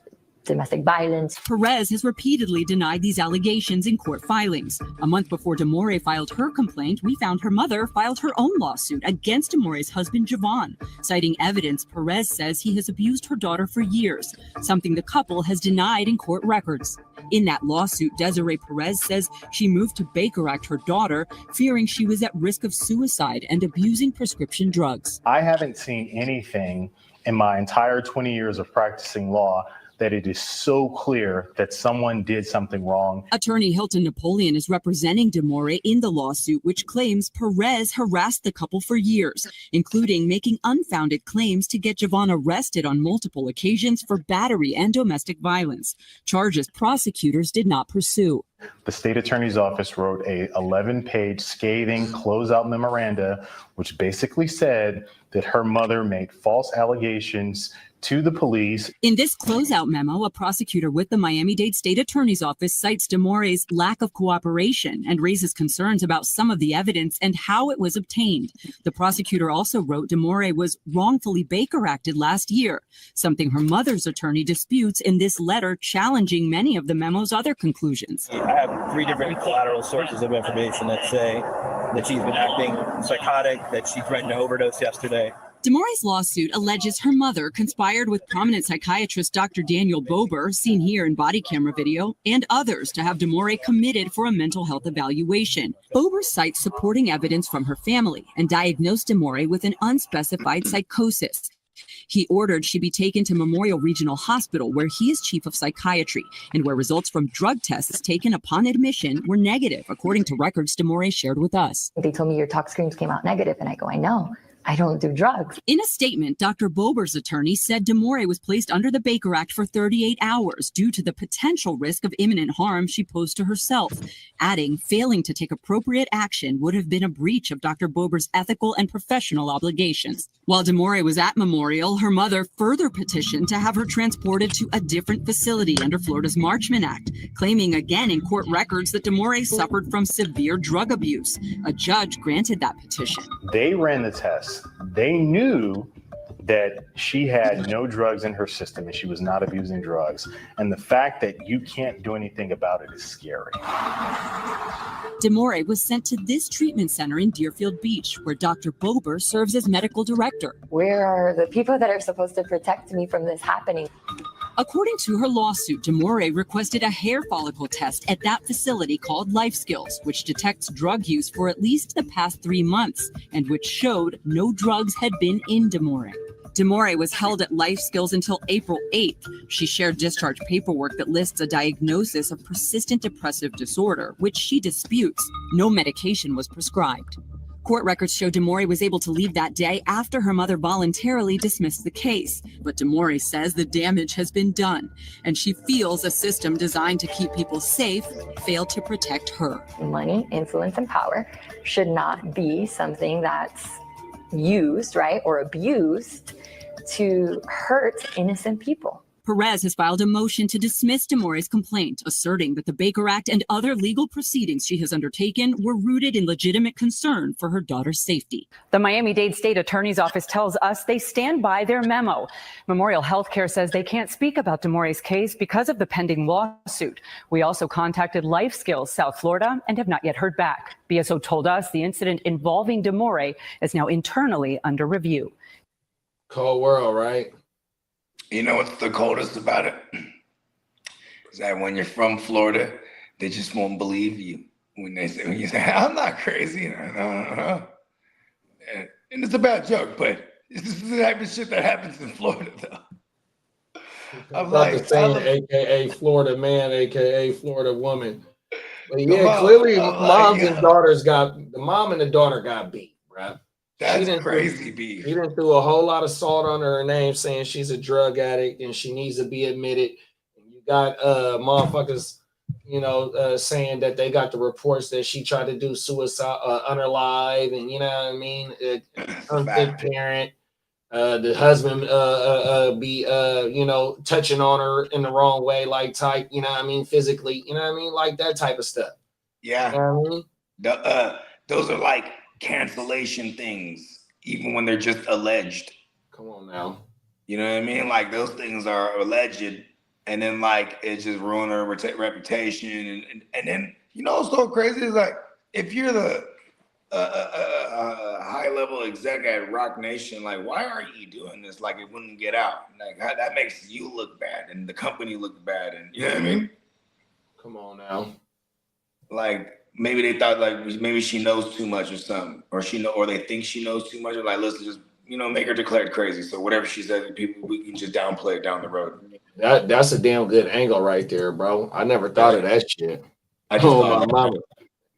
domestic violence. Perez has repeatedly denied these allegations in court filings. A month before Demore filed her complaint, we found her mother filed her own lawsuit against Demore's husband, Javon. Citing evidence, Perez says he has abused her daughter for years, something the couple has denied in court records. In that lawsuit, Desiree Perez says she moved to Baker Act her daughter, fearing she was at risk of suicide and abusing prescription drugs. I haven't seen anything in my entire 20 years of practicing law that it is so clear that someone did something wrong. Attorney Hilton Napoleon is representing Demore in the lawsuit, which claims Perez harassed the couple for years, including making unfounded claims to get Javon arrested on multiple occasions for battery and domestic violence, charges prosecutors did not pursue. The state attorney's office wrote a 11-page scathing closeout memoranda, which basically said that her mother made false allegations to the police. In this closeout memo, a prosecutor with the Miami-Dade State Attorney's Office cites Demore's lack of cooperation and raises concerns about some of the evidence and how it was obtained. The prosecutor also wrote Demore was wrongfully Baker Acted last year, something her mother's attorney disputes in this letter, challenging many of the memo's other conclusions. I have 3 different collateral sources of information that say that she's been acting psychotic, that she threatened to overdose yesterday. Demore's lawsuit alleges her mother conspired with prominent psychiatrist Dr. Daniel Bober, seen here in body camera video, and others to have Demore committed for a mental health evaluation. Bober cites supporting evidence from her family and diagnosed Demore with an unspecified psychosis. He ordered she be taken to Memorial Regional Hospital, where he is chief of psychiatry, and where results from drug tests taken upon admission were negative, according to records Demore shared with us. They told me your tox screens came out negative, and I go, I know. I don't do drugs. In a statement, Dr. Bober's attorney said Demore was placed under the Baker Act for 38 hours due to the potential risk of imminent harm she posed to herself, adding failing to take appropriate action would have been a breach of Dr. Bober's ethical and professional obligations. While Demore was at Memorial, her mother further petitioned to have her transported to a different facility under Florida's Marchman Act, claiming again in court records that Demore suffered from severe drug abuse. A judge granted that petition. They ran the test. They knew that she had no drugs in her system and she was not abusing drugs. And the fact that you can't do anything about it is scary. Demore was sent to this treatment center in Deerfield Beach, where Dr. Bober serves as medical director. Where are the people that are supposed to protect me from this happening? According to her lawsuit, Demore requested a hair follicle test at that facility called Life Skills, which detects drug use for at least the past 3 months, and which showed no drugs had been in Demore. Demore was held at Life Skills until April 8th. She shared discharge paperwork that lists a diagnosis of persistent depressive disorder, which she disputes. No medication was prescribed. Court records show Demore was able to leave that day after her mother voluntarily dismissed the case. But Demore says the damage has been done, and she feels a system designed to keep people safe failed to protect her. Money, influence, and power should not be something that's used, right, or abused to hurt innocent people. Perez has filed a motion to dismiss Demore's complaint, asserting that the Baker Act and other legal proceedings she has undertaken were rooted in legitimate concern for her daughter's safety. The Miami-Dade State Attorney's Office tells us they stand by their memo. Memorial Healthcare says they can't speak about Demore's case because of the pending lawsuit. We also contacted Life Skills South Florida and have not yet heard back. BSO told us the incident involving Demore is now internally under review. Cold world, right? You know what's the coldest about it? Is that when you're from Florida, they just won't believe you when you say, I'm not crazy. And it's a bad joke, but this is the type of shit that happens in Florida, though. I'm like, AKA Florida man, AKA Florida woman. But yeah, clearly moms and daughters the mom and the daughter got beat, right? That's crazy beef. He done threw a whole lot of salt under her name, saying she's a drug addict and she needs to be admitted. And you got motherfuckers, saying that they got the reports that she tried to do suicide unalive, and you know what I mean, unfit parent. The husband be touching on her in the wrong way, like type, physically, like that type of stuff. Yeah. You know what I mean? Those are like cancellation things, even when they're just alleged. Come on now. You know what I mean? Like those things are alleged, and then like it just ruined her reputation. And then what's so crazy is like if you're the high level exec at Rock Nation, like why are you doing this? Like it wouldn't get out. Like that makes you look bad and the company look bad, and you know what I mean? Come on now. Like maybe they thought like maybe she knows too much or something, or they think she knows too much, or like let's just make her declared crazy. So whatever she says, we can just downplay it down the road. That's a damn good angle right there, bro. I never thought of that shit. I just my mama.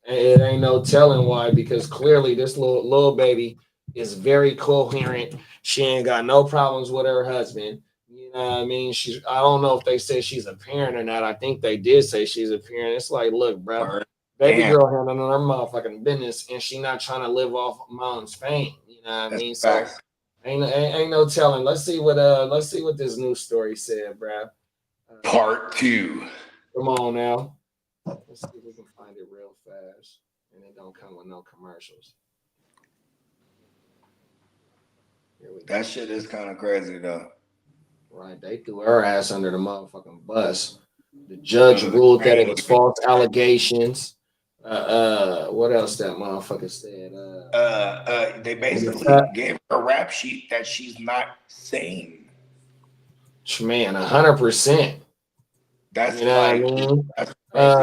It ain't no telling why, because clearly this little baby is very coherent. She ain't got no problems with her husband. You know what I mean? I don't know if they said she's a parent or not. I think they did say she's a parent. It's like, look, bro. Baby girl handling her motherfucking business, and she not trying to live off mom's fame. You know what I mean? So ain't no telling. Let's see what this news story said, bro. Part 2. Come on now. Let's see if we can find it real fast, and it don't come with no commercials. Here we go. That shit is kind of crazy though. Right, they threw her ass under the motherfucking bus. The judge ruled that it was false allegations. What else that motherfucker said? They basically gave her a rap sheet that she's not sane. Man, 100%. That's what I mean.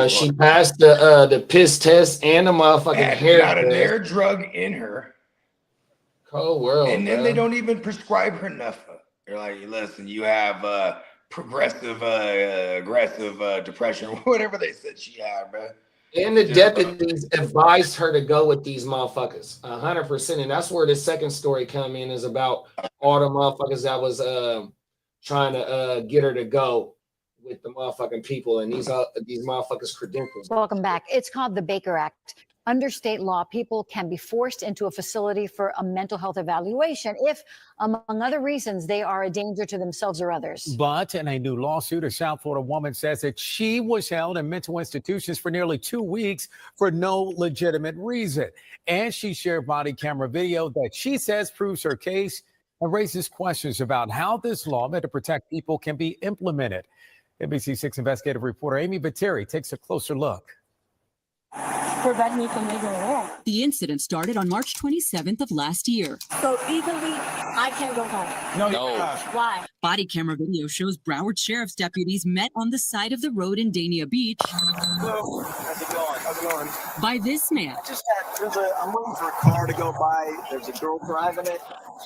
She passed the piss test and the motherfucking hair got a test. hair drug in her. Cold world. And then bro. they don't even prescribe her nothing. They're like, listen, you have progressive, aggressive depression, whatever they said she had, bro. And the deputies advised her to go with these motherfuckers, 100%. And that's where the second story come in, is about all the motherfuckers that was trying to get her to go with the motherfucking people and these motherfuckers' credentials. Welcome back. It's called the Baker Act. Under state law, people can be forced into a facility for a mental health evaluation if, among other reasons, they are a danger to themselves or others. But in a new lawsuit, a South Florida woman says that she was held in mental institutions for nearly 2 weeks for no legitimate reason. And she shared body camera video that she says proves her case and raises questions about how this law meant to protect people can be implemented. NBC6 investigative reporter Amy Batteri takes a closer look. prevent me from leaving home. The incident started on March 27th of last year. So legally, I can't go home. No. Why? Body camera video shows Broward Sheriff's deputies met on the side of the road in Dania Beach. Hello. How's it going? How's it going? By this man. I'm waiting for a car to go by. There's a girl driving it.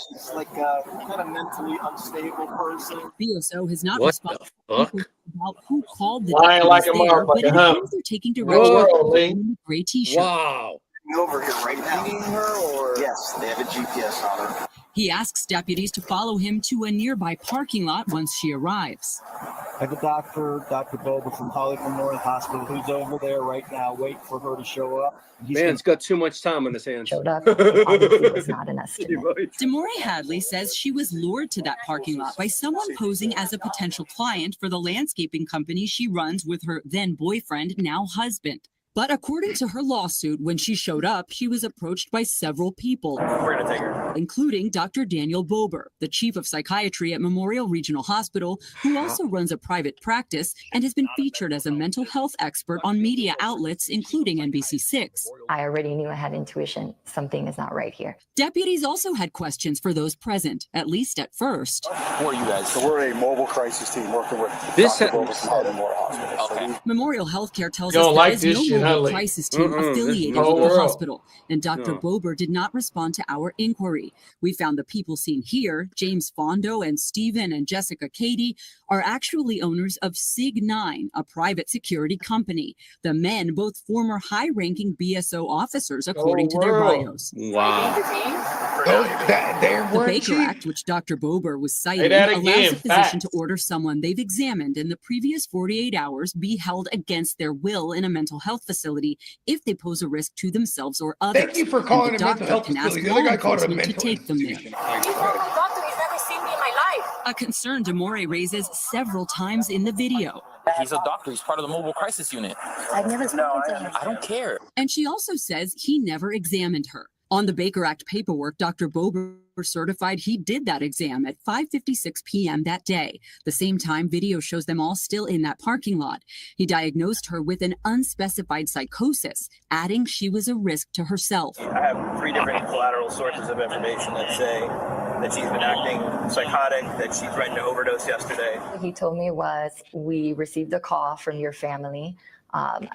She's like a kind of mentally unstable person. BSO has not What responded the fuck? about who called the Lying like a deputies there, but it motherfucker, huh? appears they're taking direction Whoa, from the Lee. woman in the gray t-shirt. Wow. You over here right now? Her or? Yes, they have a GPS on her. He asks deputies to follow him to a nearby parking lot once she arrives. I have a doctor, Dr. Boba from Hollywood Memorial Hospital, who's over there right now, waiting for her to show up. Man's got too much time on his hands. Showed up. Obviously, was not an estimate. Demore Hadley says she was lured to that parking lot by someone posing as a potential client for the landscaping company she runs with her then boyfriend, now husband. But according to her lawsuit, when she showed up, she was approached by several people, We're gonna take her. including Dr. Daniel Bober, the chief of psychiatry at Memorial Regional Hospital, who also runs a private practice and has been featured as a mental health expert on media outlets, including NBC6. I already knew I had intuition. Something is not right here. Deputies also had questions for those present, at least at first. Who are you guys? So we're a mobile crisis team working with This Dr. Boba from Hollywood Memorial Hospital. Okay. Memorial Healthcare tells You us don't there like is this no shit, huh, mobile Lee? crisis team affiliated the whole with the world. hospital, and Dr. No. Bober did not respond to our inquiry. We found the people seen here, James Fondo and Stephen and Jessica Cady, are actually owners of Sig9, a private security company. The men, both former high-ranking BSO officers, according to their world. bios. Wow. They're The Baker Act, which Dr. Bober was citing, that allows again, a physician to facts. order someone they've examined in the previous 48 hours be held against their will in a mental health facility if they pose a risk to themselves or others. Thank you for And calling the a mental doctor health can ask facility. The law other guy called it a enforcement to mental take them there. institution. He's the only doctor he's ever seen me in my life. A concern Demore raises several times in the video. He's a doctor. He's part of the mobile crisis unit. I've never spoken to him. I don't care. And she also says he never examined her. On the Baker Act paperwork, Dr. Bober certified he did that exam at 5:56 p.m. that day. The same time, video shows them all still in that parking lot. He diagnosed her with an unspecified psychosis, adding she was a risk to herself. I have 3 different collateral sources of information that say that she's been acting psychotic, that she threatened to overdose yesterday. What he told me was, we received a call from your family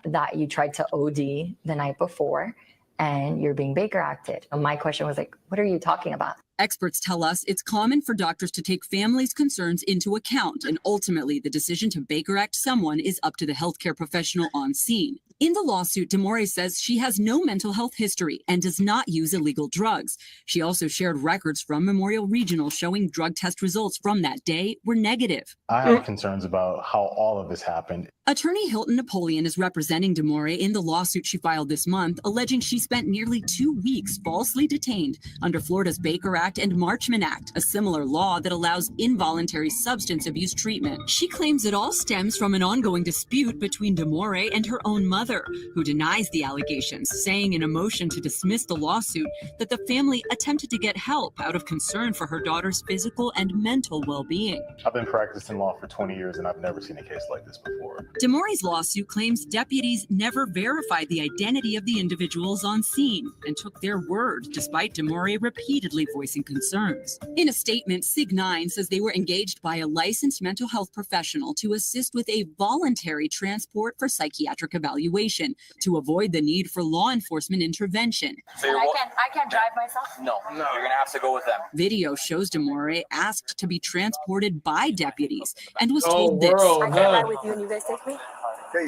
that you tried to OD the night before and you're being Baker acted. And my question was like, what are you talking about? Experts tell us it's common for doctors to take families' concerns into account, and ultimately the decision to Baker Act someone is up to the healthcare professional on scene. In the lawsuit, Demore says she has no mental health history and does not use illegal drugs. She also shared records from Memorial Regional showing drug test results from that day were negative. I have concerns about how all of this happened. Attorney Hilton Napoleon is representing Demore in the lawsuit she filed this month, alleging she spent nearly 2 weeks falsely detained under Florida's Baker Act and Marchman Act, a similar law that allows involuntary substance abuse treatment. She claims it all stems from an ongoing dispute between Demore and her own mother, who denies the allegations, saying in a motion to dismiss the lawsuit that the family attempted to get help out of concern for her daughter's physical and mental well-being. I've been practicing law for 20 years and I've never seen a case like this before. Demore's lawsuit claims deputies never verified the identity of the individuals on scene and took their word, despite Demore repeatedly voicing concerns. In a statement, Sig9 says they were engaged by a licensed mental health professional to assist with a voluntary transport for psychiatric evaluation to avoid the need for law enforcement intervention. So And I can't drive myself? No, you're gonna have to go with them. Video shows Demore asked to be transported by deputies and was Oh, told this. world, I can't ride with you and you guys take me?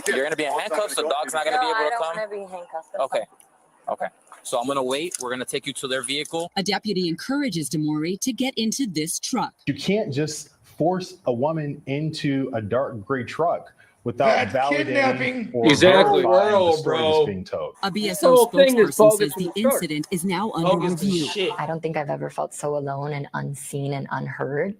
You're gonna be in handcuffs. The dog's not gonna be No, able I to don't come. want to be handcuffed. Okay. Okay. So I'm gonna wait. We're gonna take you to their vehicle. A deputy encourages Demore to get into this truck. You can't just force a woman into a dark gray truck without That's validating kidnapping. or Exactly. verifying the World, story bro. that's being told. A This BSO whole thing is spokesperson bogus says from the the start. incident is now under Bogus as review. shit. I don't think I've ever felt so alone and unseen and unheard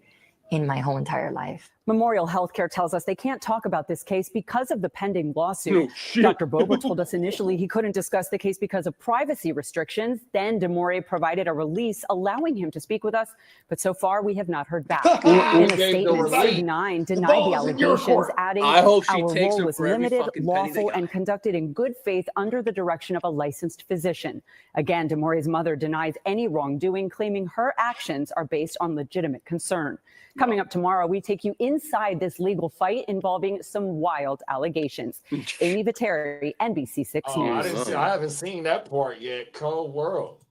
in my whole entire life. Memorial Healthcare tells us they can't talk about this case because of the pending lawsuit. No shit. Dr. Bober told us initially he couldn't discuss the case because of privacy restrictions. Then DeMore provided a release allowing him to speak with us, but so far we have not heard back. In a statement, Sig9 denied the allegations, adding, I hope she our takes role him was for every limited, fucking penny they lawful, got. and conducted in good faith under the direction of a licensed physician. Again, DeMore's mother denies any wrongdoing, claiming her actions are based on legitimate concern. Coming up tomorrow, we take you inside this legal fight involving some wild allegations. Amy Viteri, NBC6 News. I haven't seen that part yet. Cold world.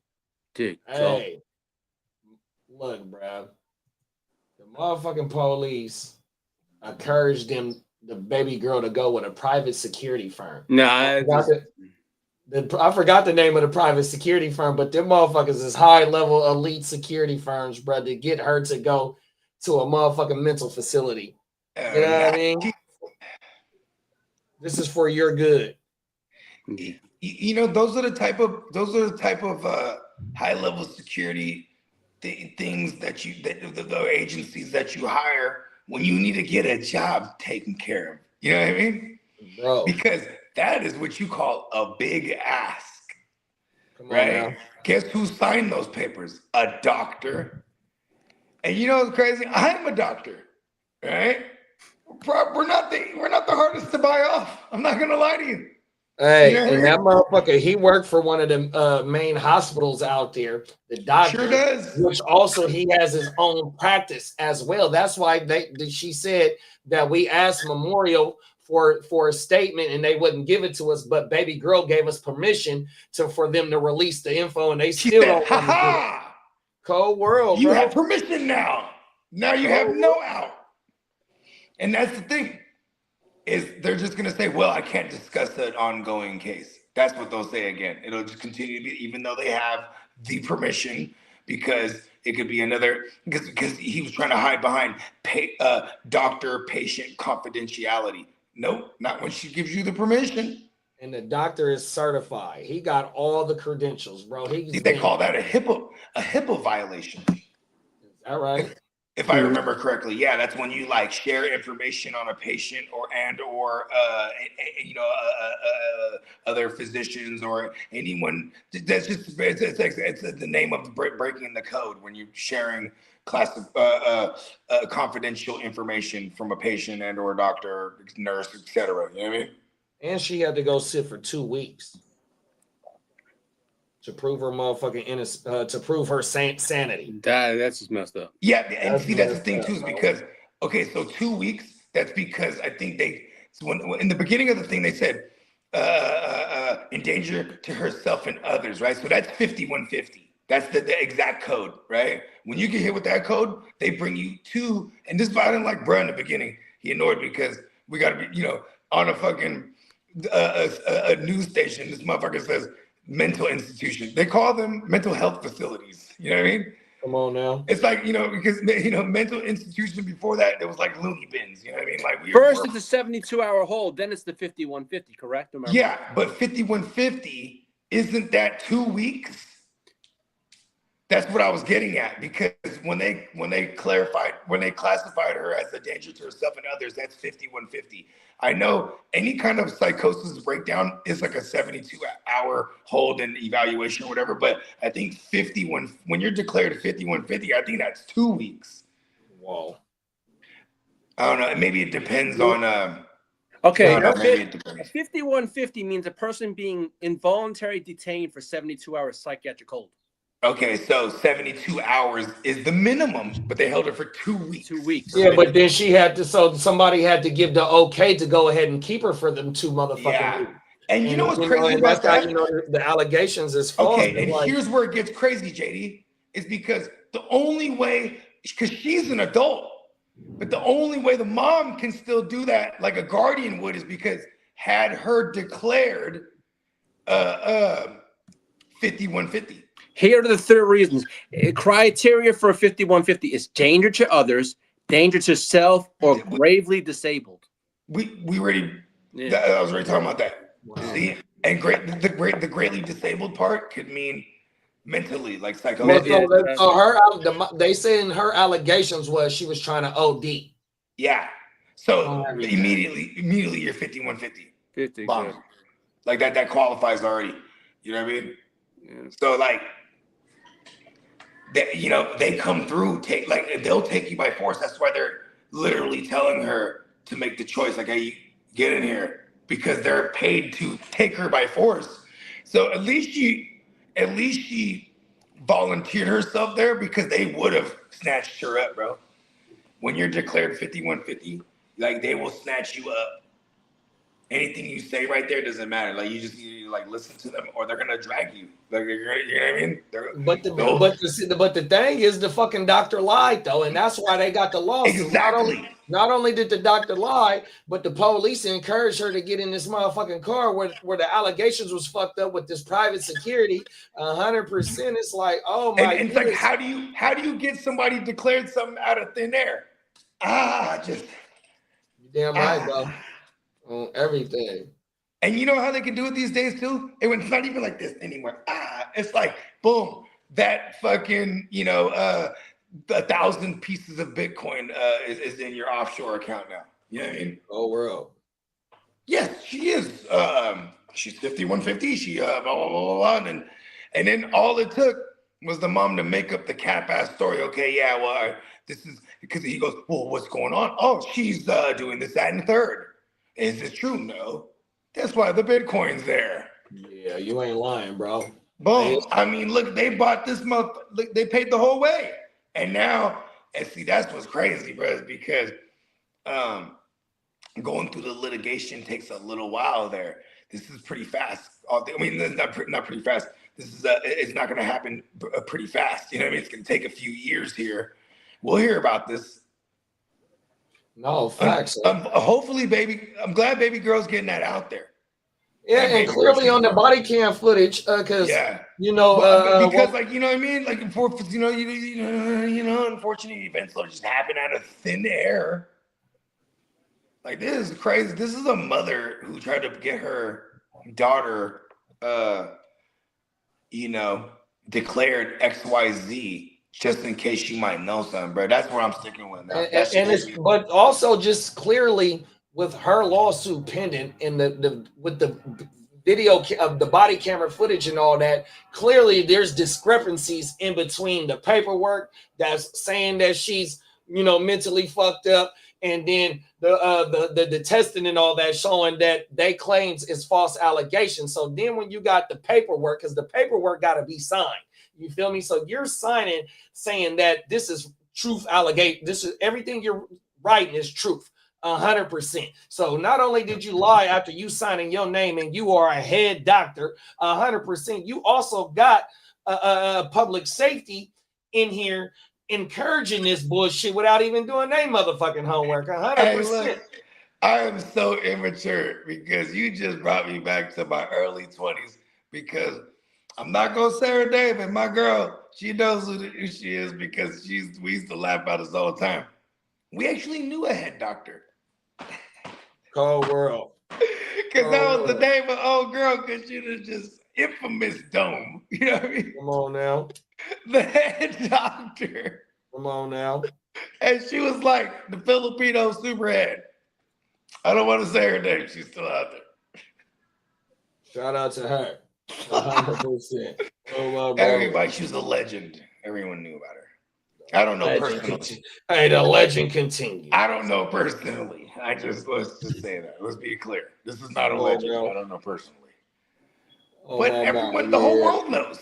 Dude, hey, look, bro. The motherfucking police encouraged the baby girl to go with a private security firm. I forgot the name of the private security firm, but them motherfuckers is high-level elite security firms, bro, to get her to go to a motherfucking mental facility. You know what I mean? This is for your good. You know, those are the type of high-level security things that the agencies that you hire when you need to get a job taken care of. You know what I mean? Bro. Because that is what you call a big ask. Come on right? now. Guess who signed those papers? A doctor. And you know what's crazy? I'm a doctor, right? We're not the hardest to buy off. I'm not gonna lie to you. Hey, You know what I and mean? that motherfucker, he worked for one of the main hospitals out there, the doctor. Sure does. Which also he has his own practice as well. That's why she said that we asked Memorial for a statement and they wouldn't give it to us, but baby girl gave us permission for them to release the info, and they still don't want to do it. Cold world, You bro. have permission now. Now you have no out. And that's the thing, is they're just gonna say, well, I can't discuss an ongoing case. That's what they'll say again. It'll just continue to be, even though they have the permission, because it could be another, because he was trying to hide behind doctor-patient confidentiality. Nope, not when she gives you the permission. And the doctor is certified. He got all the credentials, bro. They call that a HIPAA violation. Is that right? If I remember correctly, yeah, that's when you like share information on a patient or other physicians or anyone. That's just it's the name of breaking the code when you're sharing confidential information from a patient and or a doctor, nurse, etc. You know what I mean? And she had to go sit for 2 weeks to prove her motherfucking innocence, to prove her sanity. That's just messed up. Yeah, and see, that's the thing too, is because, okay, so 2 weeks, that's because I think when in the beginning of the thing, they said, in danger to herself and others, right? So that's 5150. That's the exact code, right? When you get hit with that code, they bring you to, and this is why I didn't like Bruh in the beginning. He annoyed me because we got to be, on a fucking a news station, this motherfucker says mental institution. They call them mental health facilities. You know what I mean? Come on now. It's like, because, mental institution before that, it was like loony bins. You know what I mean? Like First it's a 72-hour hold, then it's the 5150, correct? Yeah, but 5150, isn't that 2 weeks? That's what I was getting at, because when they classified her as a danger to herself and others, that's 5150. I know any kind of psychosis breakdown is like a 72-hour hold and evaluation or whatever, but I think 51, when you're declared 5150, I think that's 2 weeks. Whoa. I don't know. Maybe it depends on. Okay, maybe it depends. 5150 means a person being involuntarily detained for 72 hours psychiatric hold. Okay, so 72 hours is the minimum, but they held her for 2 weeks. 2 weeks. Yeah, but then somebody had to give the okay to go ahead and keep her for them 2 motherfucking Yeah. weeks. And you know what's crazy about that's that? how the allegations is false. Okay, and here's where it gets crazy, JD, is because the only way, because she's an adult, but the only way the mom can still do that, like a guardian would, is because had her declared 5150. Here are the 3 reasons. Criteria for a 5150 is danger to others, danger to self, or gravely disabled. We already, I was already talking about that. See, and the greatly disabled part could mean mentally, like psychologically. They say in her allegations was she was trying to OD. Yeah. So immediately you're 5150. 50. Bomb. Like that qualifies already. You know what I mean? Yeah. So like, they come through, they'll take you by force. That's why they're literally telling her to make the choice. Like, hey, get in here, because they're paid to take her by force. So at least she volunteered herself there, because they would have snatched her up, bro. When you're declared 5150, like, they will snatch you up. Anything you say right there doesn't matter. Like, you just need to like listen to them, or they're gonna drag you. Like, you know what I mean? But the thing is, the fucking doctor lied though, and that's why they got the lawsuit. Exactly. Not only did the doctor lie, but the police encouraged her to get in this motherfucking car where the allegations was fucked up with this private security. 100%. It's like, oh my. And it's like, how do you get somebody declared something out of thin air? Just damn right, bro. On everything. And you know how they can do it these days too? It's not even like this anymore. It's like, boom, that fucking, 1,000 pieces of Bitcoin is in your offshore account now. You know what I mean? Oh, world. Yes, she is. She's 5150. She blah, blah, blah, blah. And then all it took was the mom to make up the cap ass story. Okay, yeah, well, this is because he goes, well, what's going on? Oh, she's doing this, that, and the third. Is it true? No. That's why the Bitcoin's there. Yeah, you ain't lying, bro. Boom. I mean, look, they bought this month. Look, they paid the whole way. And now, and see, that's what's crazy, bro, is because going through the litigation takes a little while there. This is pretty fast. I mean, not pretty fast. This is it's not going to happen pretty fast. You know what I mean? It's going to take a few years here. We'll hear about this. No, facts. Hopefully, I'm glad baby girl's getting that out there. Yeah, and clearly on the body cam footage, because because you know what I mean, like unfortunate events will just happen out of thin air. Like, this is crazy. This is a mother who tried to get her daughter, declared XYZ. Just in case she might know something, bro. That's where I'm sticking with now. But also just clearly with her lawsuit pending and with the video of the body camera footage and all that, clearly there's discrepancies in between the paperwork that's saying that she's mentally fucked up, and then the testing and all that showing that they claims is false allegations. So then when you got the paperwork, because the paperwork got to be signed. You feel me? So you're signing saying that this is truth allegation. This is everything you're writing is truth, 100%. So not only did you lie after you signing your name and you are a head doctor, 100%, you also got public safety in here encouraging this bullshit without even doing their motherfucking homework, 100%. Hey, look, I am so immature because you just brought me back to my early 20s, because I'm not gonna say her name, and my girl, she knows who she is, because we used to laugh about this all the time. We actually knew a head doctor. Cold world. Because that was the name of old girl, because she was just infamous dome. You know what I mean? Come on now. The head doctor. Come on now. And she was like the Filipino superhead. I don't want to say her name. She's still out there. Shout out to her. 100%. Everybody, she was a legend. Everyone knew about her. I don't know personally. Hey, the legend continues. I don't know personally. Let's just say that. Let's be clear. This is not a legend. I don't know personally. But everyone, the whole world knows.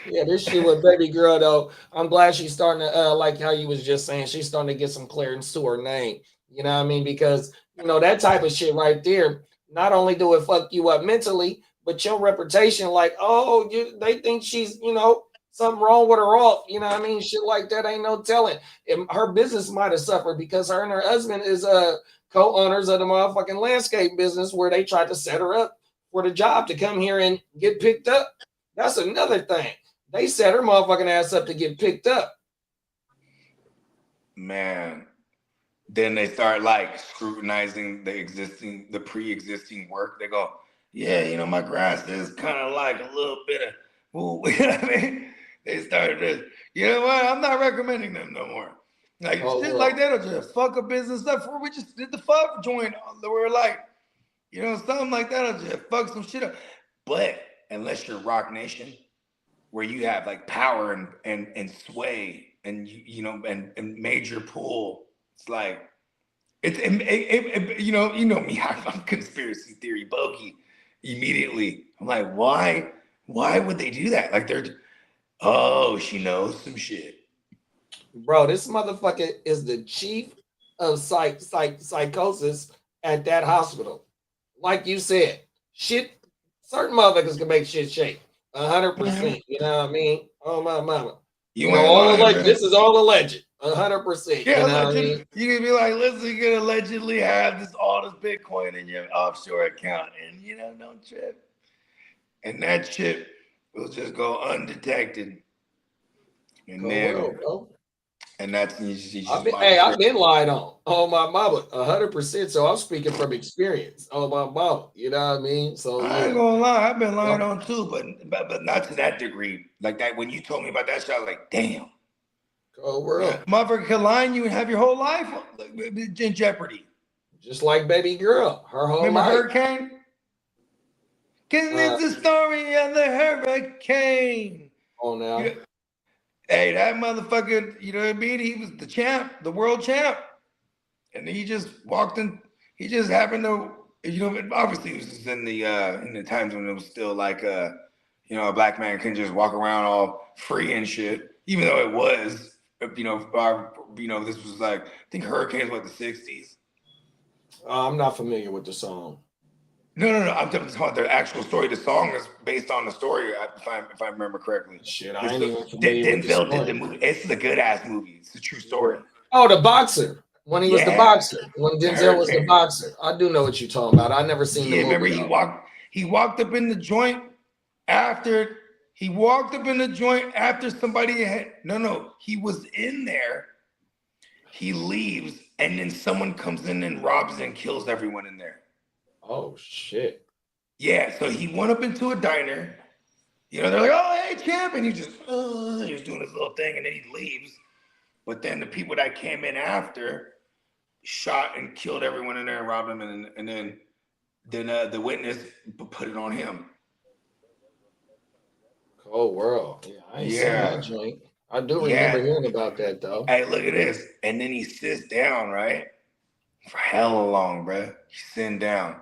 Yeah, this shit with baby girl though. I'm glad she's starting to like how you was just saying. She's starting to get some clearance to her name. You know what I mean? Because that type of shit right there. Not only do it fuck you up mentally, but your reputation, like, oh, they think she's, something wrong with her off. You know what I mean? Shit like that ain't no telling. Her business might have suffered because her and her husband is co-owners of the motherfucking landscape business where they tried to set her up for the job to come here and get picked up. That's another thing. They set her motherfucking ass up to get picked up. Man. Then they start like scrutinizing the pre-existing work. They go, yeah, my grass is kind of like a little bit of, you know what I mean? They started this. You know what? I'm not recommending them no more. Like shit like that'll just fuck a business up. We just did the fuck joint. We're like, you know, something like that'll just fuck some shit up. But unless you're Rock Nation, where you have like power and sway and you know and major pull, it's like you know me. I'm conspiracy theory bogey immediately. I'm like, why would they do that? Like she knows some shit. Bro, this motherfucker is the chief of psychosis at that hospital. Like you said, shit, certain motherfuckers can make shit shake. 100%. You know what I mean? Oh my mama. You know, all alleged. This is all alleged. 100%. Yeah, you know what I mean? You can be like, listen, you can allegedly have all this Bitcoin in your offshore account, and you know, don't trip. And that shit will just go undetected. And and that's I've been lied on. Oh my mama, 100%. So I'm speaking from experience. Oh my mama, you know what I mean? So I ain't gonna lie, I've been lied on too, but not to that degree. Like that, when you told me about that shit, I was like, damn. Oh, world. Yeah, motherfucker can lie on you and have your whole life in jeopardy. Just like baby girl, her whole Remember life. Hurricane? Cause it's the story of the hurricane. Oh now. Yeah. Hey, that motherfucker, you know what I mean? He was the champ, the world champ. And he just walked in, he just happened to, you know, obviously it was just in the times when it was still like you know, a black man couldn't just walk around all free and shit. Even though it was, you know, this was like, I think Hurricanes were the 60s. I'm not familiar with the song. No. I'm talking about the actual story. The song is based on the story, if I remember correctly. Shit, I ain't even familiar with the Denzel story. did the movie. It's a good ass movie. It's a true story. Oh, the boxer. When he was the boxer. When Denzel was the boxer. I do know what you're talking about. I never seen the movie. Remember he walked up in the joint after somebody had he was in there. He leaves and then someone comes in and robs and kills everyone in there. Oh shit. Yeah, so he went up into a diner. You know, they're like, oh, hey, champ. And he was doing his little thing and then he leaves. But then the people that came in after shot and killed everyone in there and robbed them. And then the witness put it on him. Cold world. Yeah, I ain't seen that joint. I do remember hearing about that though. Hey, look at this. And then he sits down, right? For hella long, bro. He's sitting down.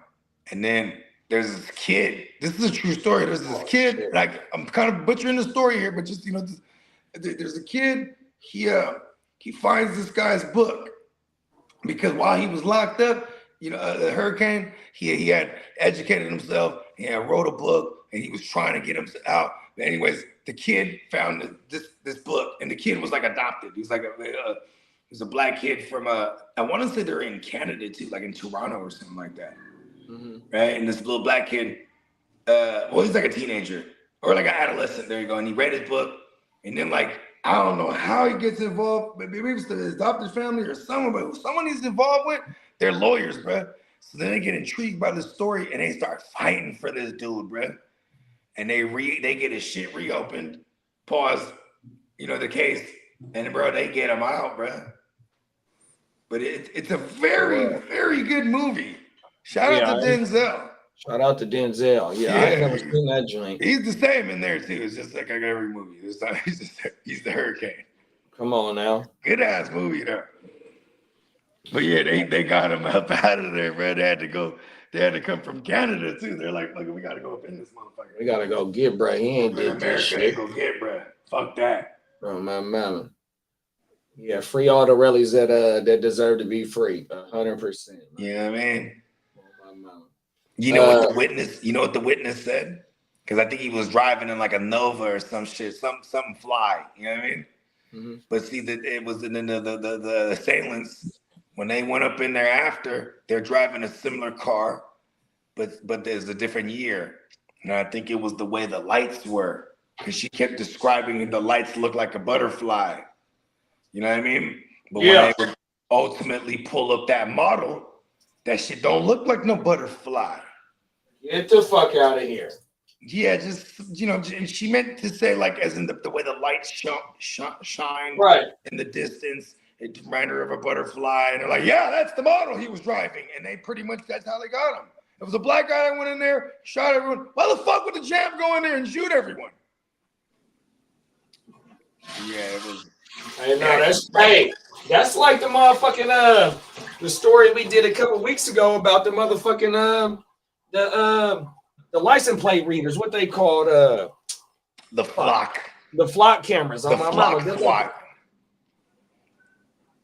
And then there's this kid. This is a true story. There's this kid. Shit. Like, I'm kind of butchering the story here, but just, you know, there's a kid. He finds this guy's book because while he was locked up, you know, the hurricane, he had educated himself. He had wrote a book and he was trying to get him out. But anyways, the kid found this book, and the kid was like adopted. He was like he's a black kid from I want to say they're in Canada too, like in Toronto or something like that. Mm-hmm. Right? And this little black kid, he's like a teenager or like an adolescent. There you go. And he read his book, and then like I don't know how he gets involved. Maybe it's the adopted family or someone, but someone he's involved with, they're lawyers, bro. So then they get intrigued by the story and they start fighting for this dude, bro. And they get his shit reopened, pause, you know, the case, and bro, they get him out, bro. But it's a very, very good movie. Shout out to Denzel. Shout out to Denzel. Yeah, I ain't never seen that joint. He's the same in there too. It's just like every movie. This time he's the hurricane. Come on now. Good ass movie though. But yeah, they got him up out of there, bro. They had to come from Canada too. They're like, look, we gotta go up in this motherfucker. We gotta go get bro. He ain't did this shit. Go get bro. Fuck that. Oh my mama. Yeah, free all the rallies that deserve to be free. 100%. You know what I mean? You know what the witness said? Because I think he was driving in like a Nova or some shit, something fly. You know what I mean? Mm-hmm. But see that it was in the assailants when they went up in there after. They're driving a similar car, but there's a different year, and I think it was the way the lights were because she kept describing the lights look like a butterfly. You know what I mean? But when they would ultimately pull up that model, that shit don't look like no butterfly. Get the fuck out of here. Yeah, just and she meant to say like as in the way the lights shine Right. in the distance. It reminded her of a butterfly, and they're like, "Yeah, that's the model he was driving." And they pretty much that's how they got him. It was a black guy that went in there, shot everyone. Why the fuck would the champ go in there and shoot everyone? Yeah, it was. Hey, no, that's like the motherfucking the story we did a couple weeks ago about the motherfucking the license plate readers, what they called the flock. The flock cameras on my mama. Flock.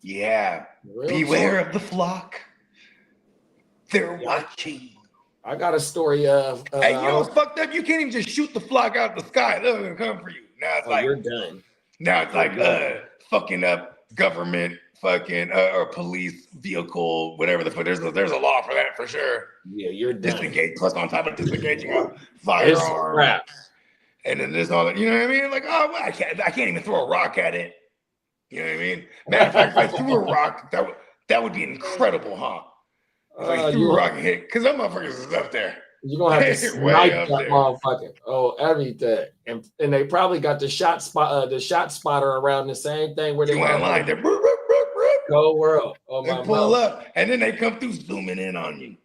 Yeah. Beware of the flock. They're watching. I got a story of hey, you know what's fucked up? You can't even just shoot the flock out the sky. They're gonna come for you. Now it's like you're done. Now it's like fucking up government fucking or police vehicle, whatever the fuck. There's a law for that for sure. Yeah, you're done. Disengage plus on top of disengaging a firearm. And then there's all that, you know what I mean? Like, oh, well, I can't even throw a rock at it. You know what I mean? Matter of fact, if I threw a rock, that would be incredible, huh? If I threw a rock and hit, because that motherfuckers is up there. You're gonna have to snipe that motherfucker. Oh, everything. And they probably got the shot spotter around the same thing where they went line. They're go world. Oh, they pull up, and then they come through zooming in on you.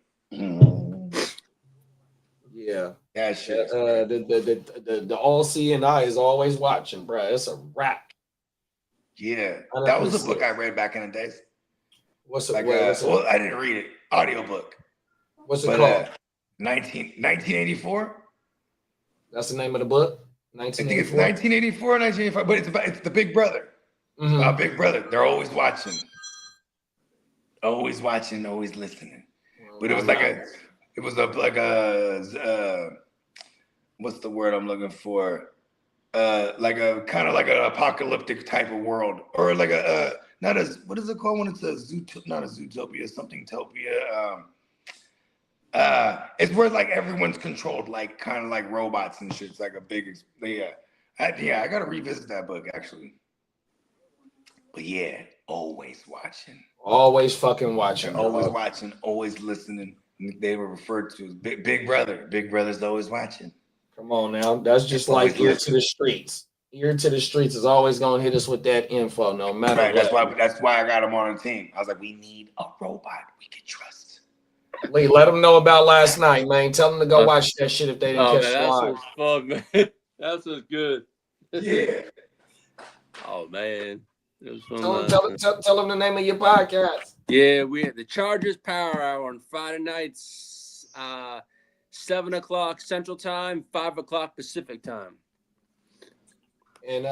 Yeah. That shit. The all-seeing eye is always watching, bro. It's a wrap. Yeah. That was a book I read back in the days. What's it? Like, well, I didn't read it. Audiobook. What's it called? 1984. That's the name of the book. I think it's 1984 or 1985, but it's the Big Brother. Big Brother. They're always watching, always listening. But it was like what's the word I'm looking for? Like a kind of like an apocalyptic type of world, or like what is it called when it's not a zootopia, something topia. It's where like everyone's controlled, like kind of like robots and shit. It's like a big, I gotta revisit that book actually. But yeah, always watching, always fucking watching, always watching, always listening. They were referred to as Big Brother. Big Brother's always watching. Come on now, that's just like ear to the streets. Ear to the streets is always gonna hit us with that info, no matter what. That's why I got him on the team. I was like, we need a robot we can trust. Lee, let them know about last night, man. Tell them to go watch that shit if they didn't catch the live. That was fun, man. That was good. Yeah. Oh man, it was fun. Tell them the name of your podcast. Yeah, we had the Chargers Power Hour on Friday nights, 7 o'clock Central Time, 5 o'clock Pacific Time. And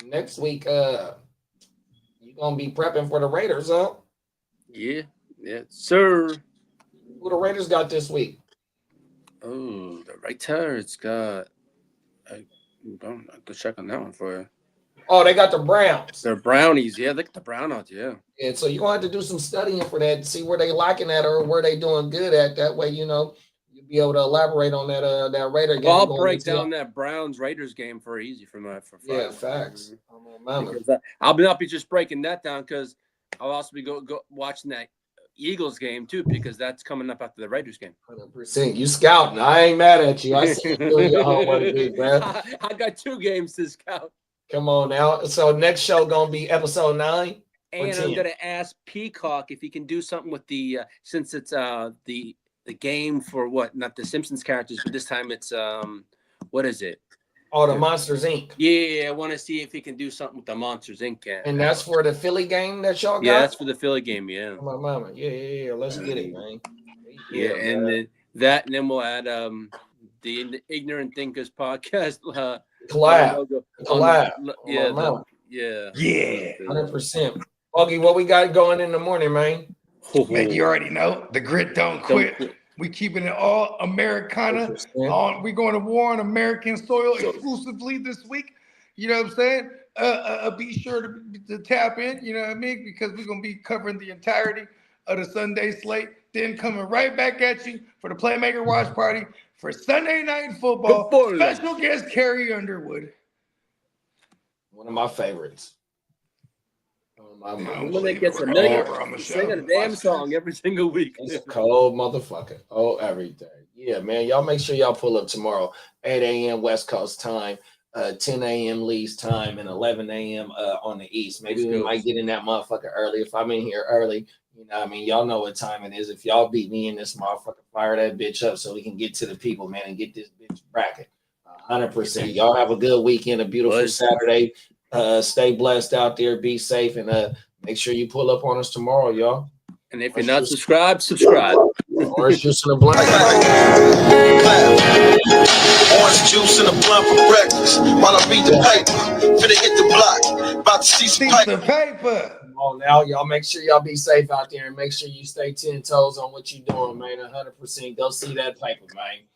next week, you gonna be prepping for the Raiders, huh? Yeah, sir. Who the Raiders got this week? Oh, the Raiders got. I'm have to check on that one for you. Oh, they got the Browns. They're Brownies, yeah. They got the Brownouts, yeah. Yeah, so you're gonna have to do some studying for that, see where they lacking at or where they doing good at. That way, you'll be able to elaborate on that Raider game. Well, I'll break down that Browns Raiders game for Friday. Yeah, facts. I'll not be just breaking that down because I'll also be go watching that Eagles game too because that's coming up after the Raiders game. 100%. You scouting? I ain't mad at you. I see you doing your homework, big man. I got 2 games to scout. Come on now. So next show gonna be episode 9. And I'm gonna ask Peacock if he can do something with the since it's the game for what? Not the Simpsons characters, but this time it's what is it? Oh, the Monsters Inc. Yeah, I want to see if he can do something with the Monsters Inc. And that's for the Philly game that y'all got? Yeah, that's for the Philly game, yeah. My mama. Yeah. Let's get it, man. Yeah, and then we'll add the Ignorant Thinkers podcast. Collab. Yeah. 100%. Augie, what we got going in the morning, man? Man, you already know the grit don't quit. We keeping it all Americana. We going to war on American soil exclusively this week. You know what I'm saying? Be sure to tap in. You know what I mean? Because we're gonna be covering the entirety of the Sunday slate. Then coming right back at you for the Playmaker Watch Party for Sunday Night Football. Special guest Carrie Underwood. One of my favorites. When they get a million, singing a damn song every single week. It's a cold motherfucker. Oh, everything. Yeah, man. Y'all make sure y'all pull up tomorrow, 8 a.m. West Coast time, 10 a.m. Lee's time, and 11 a.m. On the East. Maybe we might get in that motherfucker early. If I'm in here early, you know what I mean? Y'all know what time it is. If y'all beat me in this motherfucker, fire that bitch up so we can get to the people, man, and get this bitch bracket. 100%. Y'all have a good weekend, a beautiful Saturday. Stay blessed out there. Be safe, and make sure you pull up on us tomorrow, y'all. And if you're not subscribed, subscribe. Orange juice in a blunt. Orange juice in a blunt for breakfast while I read the paper. Finna hit the block. About to see some paper. Come on now, y'all. Make sure y'all be safe out there, and make sure you stay 10 toes on what you're doing, man. 100%. Go see that paper, man.